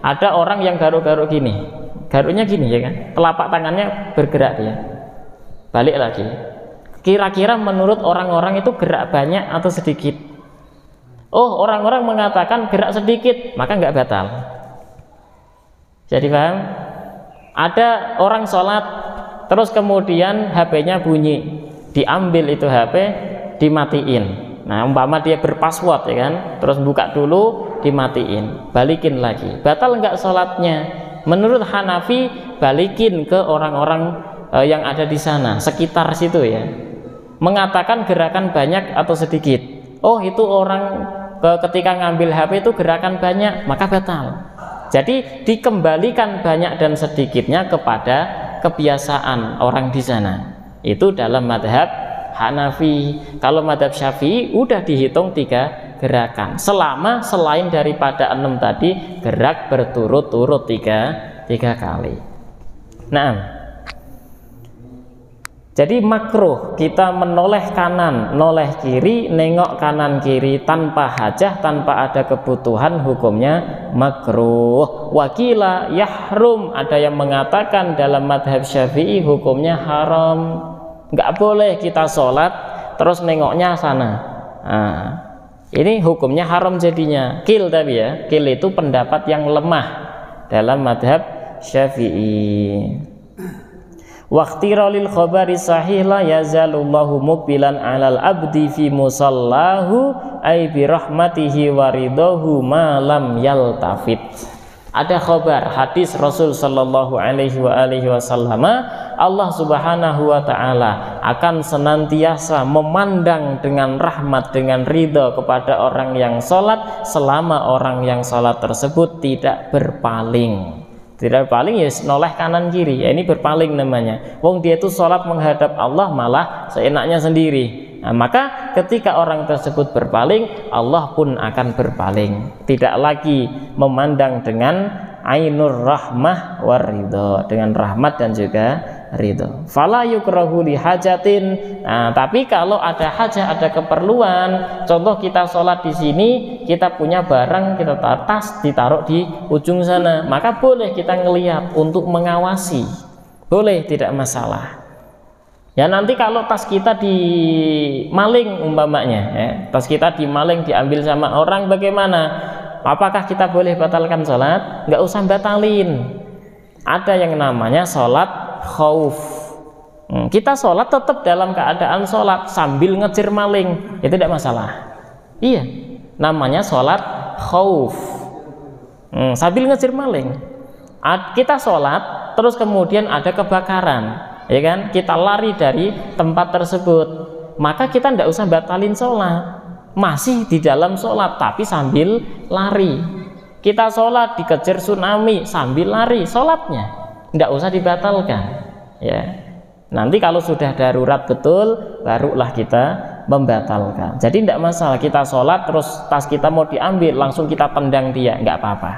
Ada orang yang garuk-garuk gini, garuknya gini ya kan, telapak tangannya bergerak dia, balik lagi. Kira-kira menurut orang-orang itu gerak banyak atau sedikit? Oh, orang-orang mengatakan gerak sedikit, maka nggak batal. Jadi paham? Ada orang sholat, terus kemudian HP-nya bunyi, diambil itu HP, dimatiin. Nah, umpama dia berpassword ya kan, terus buka dulu, dimatiin, balikin lagi. Batal nggak sholatnya? Menurut Hanafi, balikin ke orang-orang yang ada di sana, sekitar situ ya. Mengatakan gerakan banyak atau sedikit. Oh, itu orang ketika ngambil HP itu gerakan banyak, maka batal. Jadi dikembalikan banyak dan sedikitnya kepada kebiasaan orang di sana. Itu dalam madhab Hanafi. Kalau madhab Syafi'i udah dihitung 3 gerakan, selama selain daripada 6 tadi gerak berturut-turut 3 kali. Nah, jadi makruh kita menoleh kanan, noleh kiri, nengok kanan kiri tanpa hajah, tanpa ada kebutuhan, hukumnya makruh. Wakila yahrum, ada yang mengatakan dalam madhab Syafi'i hukumnya haram. Nggak boleh kita sholat terus nengoknya sana. Nah, ini hukumnya haram jadinya. Kil tapi ya, kil itu pendapat yang lemah dalam madhab Syafi'i. Waqtiralil khabari sahih la yazalullahu muqbilan alal abdi fi musallahu ay bi rahmatihi waridahu ma lam yaltafit. Ada khabar hadis Rasul sallallahu alaihi wasallam, Allah Subhanahu wa taala akan senantiasa memandang dengan rahmat, dengan ridha kepada orang yang salat selama orang yang salat tersebut tidak berpaling. Tidak berpaling ya noleh kanan kiri, ya ini berpaling namanya. Wong dia itu sholat menghadap Allah malah seenaknya sendiri. Nah, maka ketika orang tersebut berpaling, Allah pun akan berpaling. Tidak lagi memandang dengan ainur rahmah waridho, dengan rahmat dan juga ridho. Fala yukrahu li hajatin. Nah, tapi kalau ada hajat, ada keperluan, contoh kita sholat di sini, kita punya barang, kita tas ditaruh di ujung sana, maka boleh kita ngelihat untuk mengawasi, boleh, tidak masalah. Ya nanti kalau tas kita dimaling umpamanya, ya, tas kita dimaling, diambil sama orang, bagaimana? Apakah kita boleh batalkan sholat? Nggak usah batalin. Ada yang namanya sholat khauf. Kita sholat tetap dalam keadaan sholat sambil ngejar maling, itu tidak masalah. Iya, namanya sholat khauf. Sambil ngejar maling. Kita sholat, terus kemudian ada kebakaran, ya kan? Kita lari dari tempat tersebut, maka kita tidak usah batalin sholat. Masih di dalam sholat, tapi sambil lari. Kita sholat dikejar tsunami sambil lari, sholatnya tidak usah dibatalkan. Ya, nanti kalau sudah darurat betul, barulah kita membatalkan. Jadi tidak masalah kita sholat terus tas kita mau diambil, langsung kita tendang dia, nggak apa-apa.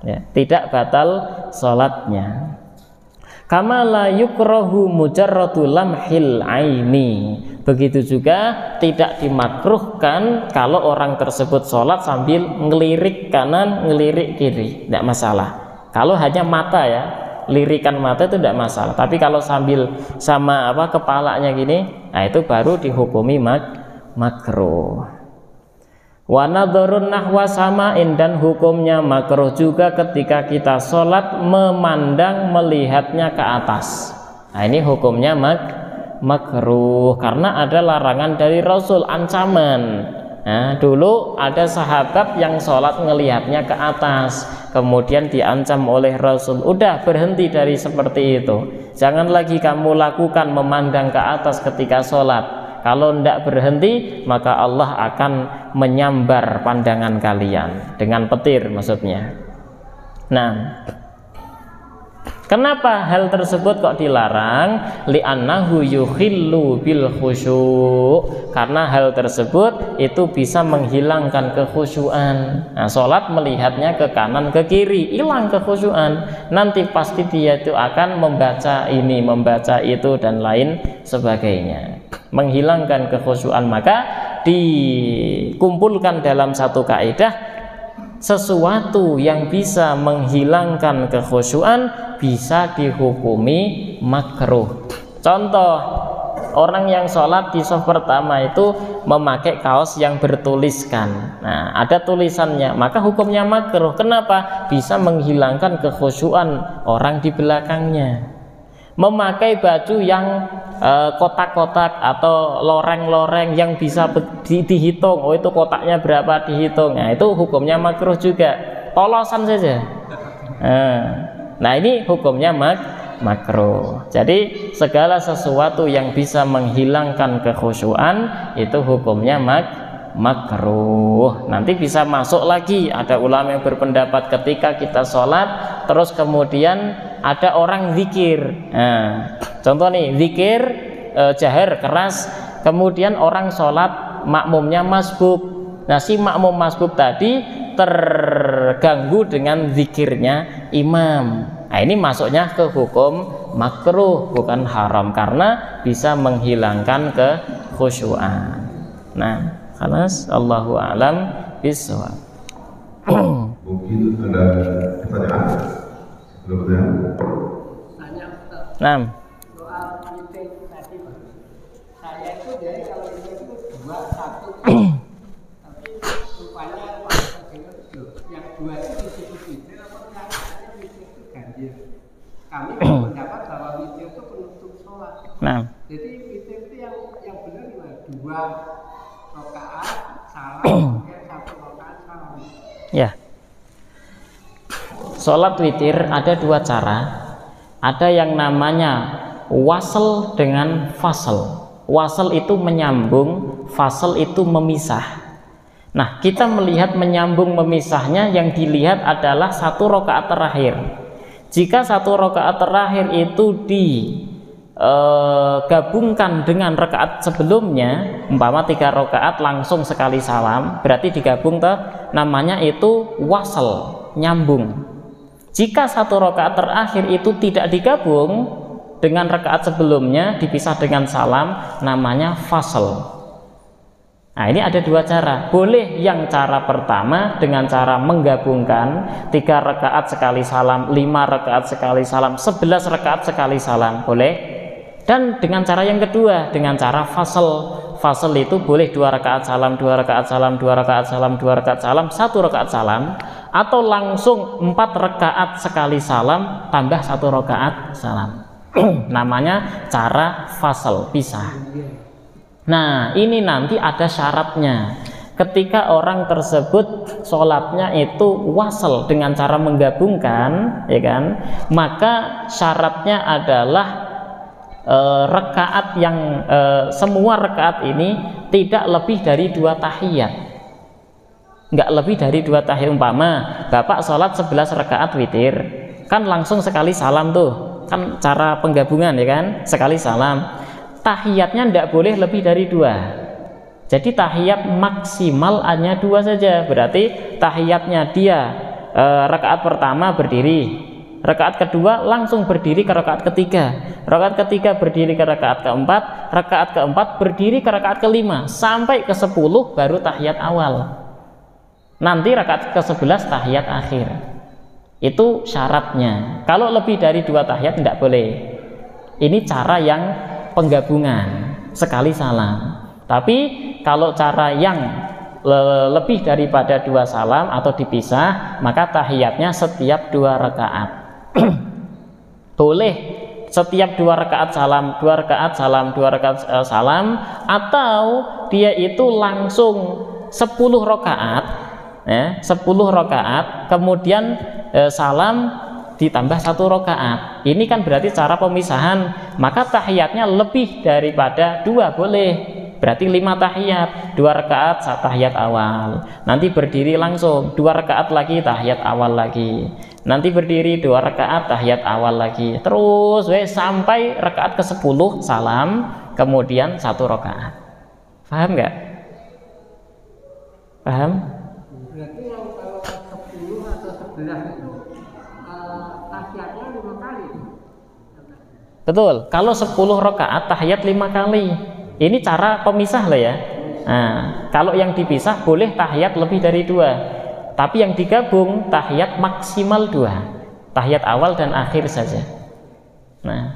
Ya, tidak batal sholatnya. Kama la yukrahu mujarradu lamhil aini. Begitu juga tidak dimakruhkan kalau orang tersebut sholat sambil ngelirik kanan, ngelirik kiri, tidak masalah. Kalau hanya mata ya, lirikan mata itu tidak masalah. Tapi kalau sambil sama kepalanya gini, nah itu baru dihukumi makruh. Wa nadharun nahwa sama'in, dan hukumnya makruh juga ketika kita sholat memandang, melihatnya ke atas. Nah ini hukumnya makruh karena ada larangan dari Rasul, ancaman. Nah, dulu ada sahabat yang sholat ngelihatnya ke atas, kemudian diancam oleh Rasul, udah berhenti dari seperti itu, jangan lagi kamu lakukan memandang ke atas ketika sholat. Kalau tidak berhenti, maka Allah akan menyambar pandangan kalian dengan petir maksudnya. Nah, kenapa hal tersebut kok dilarang? Li'annahu yukhillu bil khusyu'. Karena hal tersebut itu bisa menghilangkan kekhusyuan. Nah, sholat melihatnya ke kanan ke kiri, hilang kekhusyuan. Nanti pasti dia itu akan membaca ini, membaca itu dan lain sebagainya. Menghilangkan kekhusyuan. Maka dikumpulkan dalam satu kaidah, sesuatu yang bisa menghilangkan kekhusyuan bisa dihukumi makruh. Contoh, orang yang sholat di shaf pertama itu memakai kaos yang bertuliskan. Nah, ada tulisannya, maka hukumnya makruh. Kenapa? Bisa menghilangkan kekhusyuan orang di belakangnya. Memakai baju yang kotak-kotak atau loreng-loreng yang bisa dihitung, oh itu kotaknya berapa dihitung, nah itu hukumnya makruh juga, polosan saja. Nah ini hukumnya makruh. Jadi segala sesuatu yang bisa menghilangkan kekhusyuan itu hukumnya makruh. Nanti bisa masuk lagi, ada ulama yang berpendapat ketika kita sholat terus kemudian ada orang zikir. Nah, contoh nih, zikir jahar keras, kemudian orang sholat makmumnya masbuk. Nah, si makmum masbuk tadi terganggu dengan zikirnya imam. Nah, ini masuknya ke hukum makruh, bukan haram, karena bisa menghilangkan kekhusyuan. Nah, khalas, Allahu a'lam bishawab. Mungkin ada pertanyaan? Nah, soal meeting tadi, saya itu dari kalau itu 2-1 tapi rupanya yang 2 itu disebut witir atau yang witir itu ganjil. Kami berpendapat bahwa witir itu penutup sholat. nah, Jadi witir itu yang benar gimana? 2 rakaat salam, kemudian 1 rakaat salam. ya. Sholat witir ada dua cara. Ada yang namanya wasl dengan fasl. Wasl itu menyambung, fasl itu memisah. Nah, kita melihat menyambung memisahnya, yang dilihat adalah 1 rakaat terakhir. Jika 1 rakaat terakhir itu digabungkan dengan rakaat sebelumnya, umpama 3 rakaat langsung sekali salam, berarti digabung namanya itu wasl, nyambung. Jika 1 rakaat terakhir itu tidak digabung dengan rakaat sebelumnya, dipisah dengan salam, namanya fasl. Nah, ini ada dua cara. Boleh yang cara pertama dengan cara menggabungkan 3 rakaat sekali salam, 5 rakaat sekali salam, 11 rakaat sekali salam, boleh. Dan dengan cara yang kedua, dengan cara fasl. Fasl itu boleh 2 rakaat salam, 2 rakaat salam, 2 rakaat salam, 2 rakaat salam, 1 rakaat salam, atau langsung 4 rakaat sekali salam tambah 1 rakaat salam. Namanya cara fasl, pisah. Nah, ini nanti ada syaratnya. Ketika orang tersebut sholatnya itu wasl dengan cara menggabungkan, ya kan, maka syaratnya adalah rakaat yang semua rakaat ini tidak lebih dari 2 tahiyat. Enggak lebih dari 2 tahiyat. Umpama Bapak sholat 11 rakaat witir, kan langsung sekali salam tuh, kan cara penggabungan, ya kan, sekali salam. Tahiyatnya tidak boleh lebih dari 2. Jadi tahiyat maksimal hanya 2 saja. Berarti tahiyatnya dia rakaat pertama berdiri, rakaat kedua langsung berdiri ke rakaat ketiga, rakaat ketiga berdiri ke rakaat keempat, rakaat keempat berdiri ke rakaat kelima, sampai ke 10 baru tahiyat awal. Nanti rakaat ke-11 tahiyat akhir. Itu syaratnya. Kalau lebih dari 2 tahiyat tidak boleh. Ini cara yang penggabungan, sekali salam. Tapi kalau cara yang lebih daripada 2 salam atau dipisah, maka tahiyatnya setiap 2 rakaat. Boleh setiap 2 rakaat salam, 2 rakaat salam, 2 rakaat salam, atau dia itu langsung 10 rakaat, ya, 10 rakaat, kemudian salam ditambah 1 rakaat. Ini kan berarti cara pemisahan, maka tahiyatnya lebih daripada 2 boleh. berarti 5 tahiyat, 2 rakaat tahiyat awal, nanti berdiri langsung 2 rakaat lagi tahiyat awal lagi, nanti berdiri 2 rakaat tahiyat awal lagi, terus sampai rakaat ke-10 salam, kemudian 1 rakaat. Paham nggak? Paham? Berarti yang kalau 10 atau 11 itu tahiyatnya 5 kali. Betul, kalau 10 rakaat tahiyat 5 kali. Ini cara pemisah lah ya. Nah, kalau yang dipisah boleh tahiyat lebih dari 2. Tapi yang digabung tahiyat maksimal 2. Tahiyat awal dan akhir saja. Nah,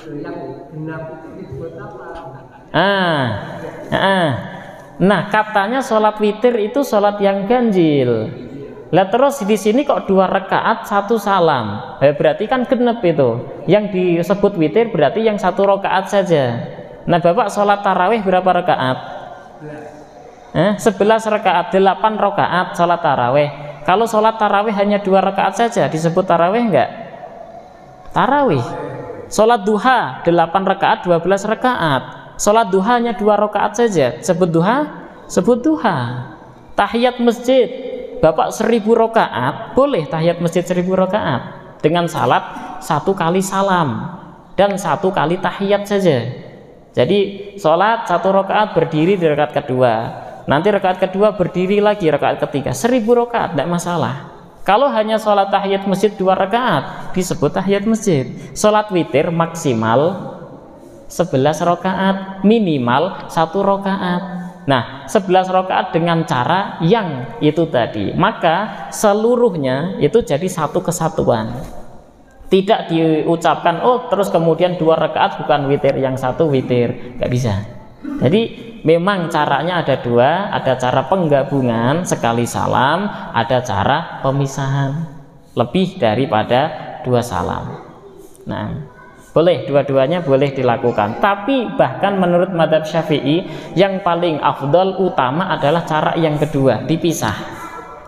Yang genap itu disebut apa? Nah, katanya sholat witir itu sholat yang ganjil. Lah terus di sini kok 2 rakaat 1 salam, berarti kan genep itu. Yang disebut witir berarti yang 1 rakaat saja. Nah, Bapak sholat tarawih berapa rakaat? 11 rakaat, 8 rakaat sholat tarawih. Kalau sholat tarawih hanya 2 rakaat saja disebut tarawih enggak? Tarawih. Sholat duha 8 rakaat 12 rakaat. Sholat duha hanya 2 rakaat saja sebut duha? Sebut duha. Tahiyat masjid Bapak 1000 rakaat, boleh tahiyat masjid 1000 rakaat dengan salat 1 kali salam dan 1 kali tahiyat saja. Jadi sholat 1 rakaat berdiri di rakaat kedua, nanti rakaat kedua berdiri lagi rakaat ketiga, 1000 rakaat tidak masalah. Kalau hanya sholat tahiyat masjid 2 rakaat disebut tahiyat masjid. Sholat witir maksimal 11 rakaat, minimal 1 rakaat. Nah, 11 rakaat dengan cara yang itu tadi, maka seluruhnya itu jadi satu kesatuan. Tidak diucapkan oh terus kemudian 2 rakaat bukan witir, yang 1 witir, nggak bisa. Jadi memang caranya ada 2, ada cara penggabungan sekali salam, ada cara pemisahan lebih daripada 2 salam. Nah, boleh, dua-duanya boleh dilakukan. Tapi bahkan menurut mazhab Syafi'i yang paling afdol utama adalah cara yang kedua, dipisah.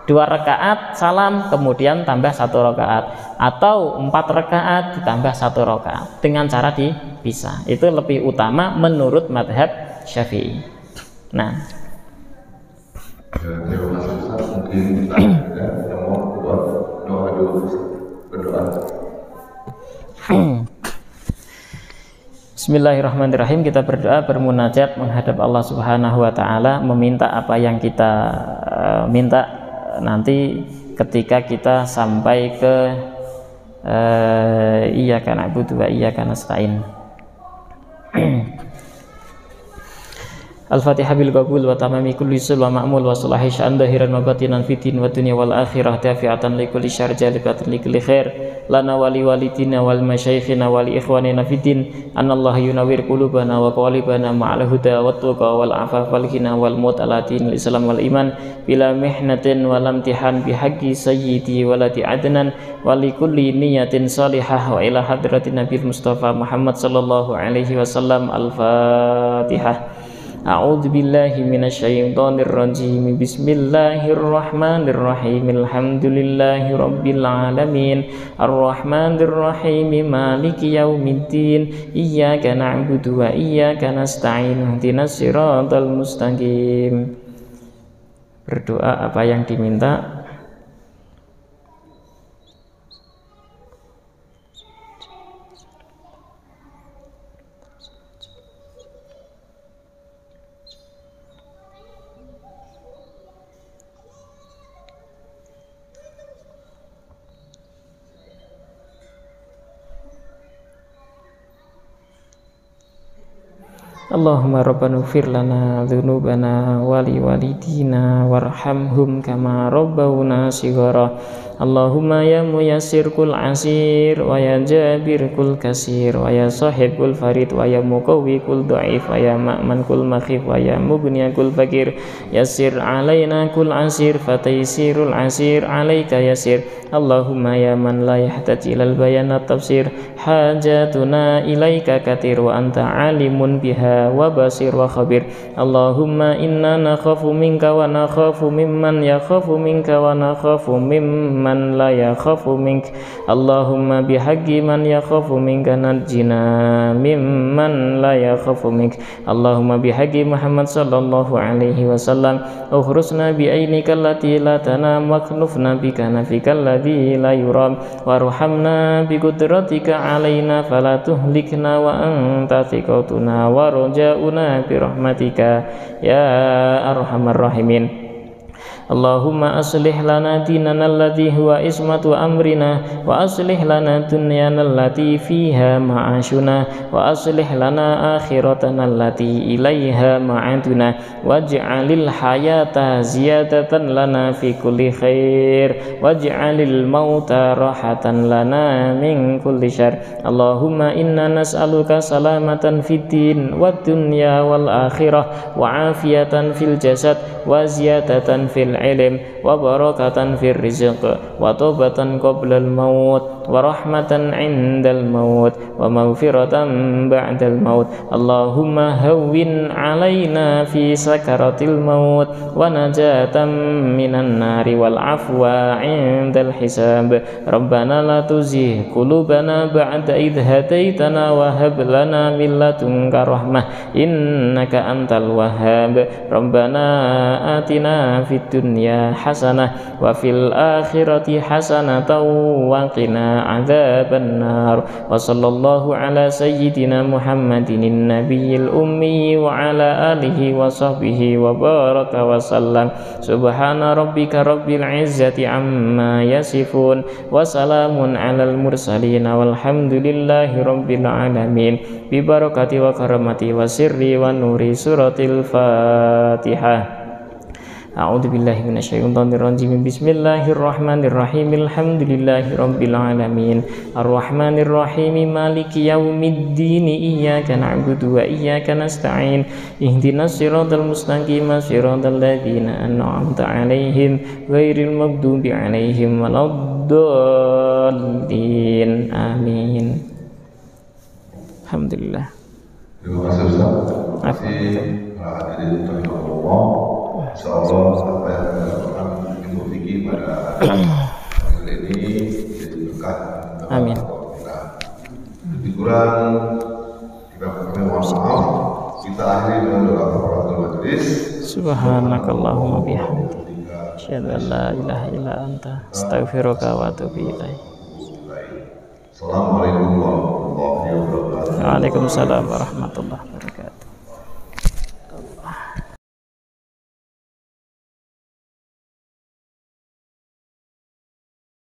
2 rakaat salam kemudian tambah 1 rakaat, atau 4 rakaat ditambah 1 rakaat dengan cara dipisah. Itu lebih utama menurut mazhab Syafi'i. Nah, terima kasih Ustaz. Mungkin kita ada yang mau doa dulu, berdoa. Bismillahirrahmanirrahim. Kita berdoa, bermunajat menghadap Allah Subhanahu wa taala, meminta apa yang kita minta nanti ketika kita sampai ke iyyaka na'budu wa iyyaka nasta'in. Al-Fatihah bil qabul wa tamami kulli sul wa ma'mul wa sulahi sya'an dahiran wa batinan fitin wa dunya wal akhirah dafi'atan li kulli syarr jalibatan li kulli khair lana wali walidina wal masyayikhina wal ikhwanina fitin anallahu yunawwir qulubana wa qalibana ma'al huda wat tuqa wal afaf wal ghina wal maut ala dinil islam wal iman bila mihnatin wal imtihan bi haqqi sayyidi waladi adnan wa li kulli niyatin salihah wa ila hadratin nabiy mustafa Muhammad sallallahu alaihi wasallam. Al-Fatihah. A'udzu billahi minasyaitonir rajim. Bismillahirrahmanirrahim. Alhamdulillahi rabbil alamin. Arrahmanir rahim. Maliki yaumiddin. Iyyaka na'budu wa iyyaka nasta'in. Ihdinas siratal mustaqim. Berdoa apa yang diminta. Allahumma rabbana ighfir lana dzunubana wa li walidina warhamhum kama rabbawna shighara. Allahumma ya muyassir kul asir wa ya jabir kul kasir wa ya sahibul farid wa ya muqawwi kul dhaif wa ya ma'man kul makhif wa ya mubniya kul fakir yassir alaina kul asir fataysirul asir alaika yasir. Allahumma ya man la yahtaji ilal bayan tafsir hajatuna ilaika katir wa anta alimun biha wa basir wa khabir. Allahumma inna nakhafu minka wa nakhafu mimman yakhafu minka wa nakhafu mimman ممن لا يخاف منك اللهم بحق من يخاف منك نجنا ممن لا يخاف منك اللهم بحق محمد صلى الله عليه وسلم اخرسنا بعينك التي لا تنام واكنفنا بكنفك الذي لا يرام وارحمنا بقدرتك علينا فلا تهلكنا وأنت ثقتنا ورجاؤنا برحمتك يا أرحم الراحمين اللهم أصلح لنا ديننا الذي هو عصمة أمرنا وأصلح لنا دنيانا التي فيها معاشنا وأصلح لنا آخرتنا التي إليها معادنا واجعل الحياة زيادة لنا في كل خير واجعل الموت راحة لنا من كل شر اللهم إنا نسألك سلامة في الدين والدنيا والآخرة وعافية في الجسد وزيادة في العلم وبركة في الرزق وتوبة قبل الموت ورحمة عند الموت ومغفرة بعد الموت اللهم هون علينا في سكرة الموت ونجاة من النار والعفو عند الحساب ربنا لا تزغ قلوبنا بعد إذ هديتنا وهب لنا من لدنك رحمة إنك أنت الوهاب ربنا آتنا في الدنيا حسنة وفي الآخرة حسنة وقنا عذاب النار وصلى الله على سيدنا محمد النبي الأمي وعلى آله وصحبه وبارك وسلم سبحان ربك رب العزة عما يصفون وسلام على المرسلين والحمد لله رب العالمين ببركة وكرمة وسر ونور سورة الفاتحة أعوذ بالله من الشيطان الرجيم بسم الله الرحمن الرحيم الحمد لله رب العالمين الرحمن الرحيم مالك يوم الدين إياك نعبد وإياك نستعين اهدنا الصراط المستقيم صراط الذين أنعمت عليهم غير المغضوب عليهم ولا الضالين آمين الحمد لله. Terima kasih Ustaz. Terima kasih para hadirin rahimahullah. Insyaallah apa yang kita lakukan ilmu fikih pada hari ini jadi berkah. Amin. Lebih kurang kita mohon maaf. Kita akhiri dengan doa kafaratul majelis. Subhanakallahumma bihamdika asyhadu an la ilaha illa anta astaghfiruka wa atubu ilaik. Assalamualaikum warahmatullahi wabarakatuh. Waalaikumsalam warahmatullahi wabarakatuh.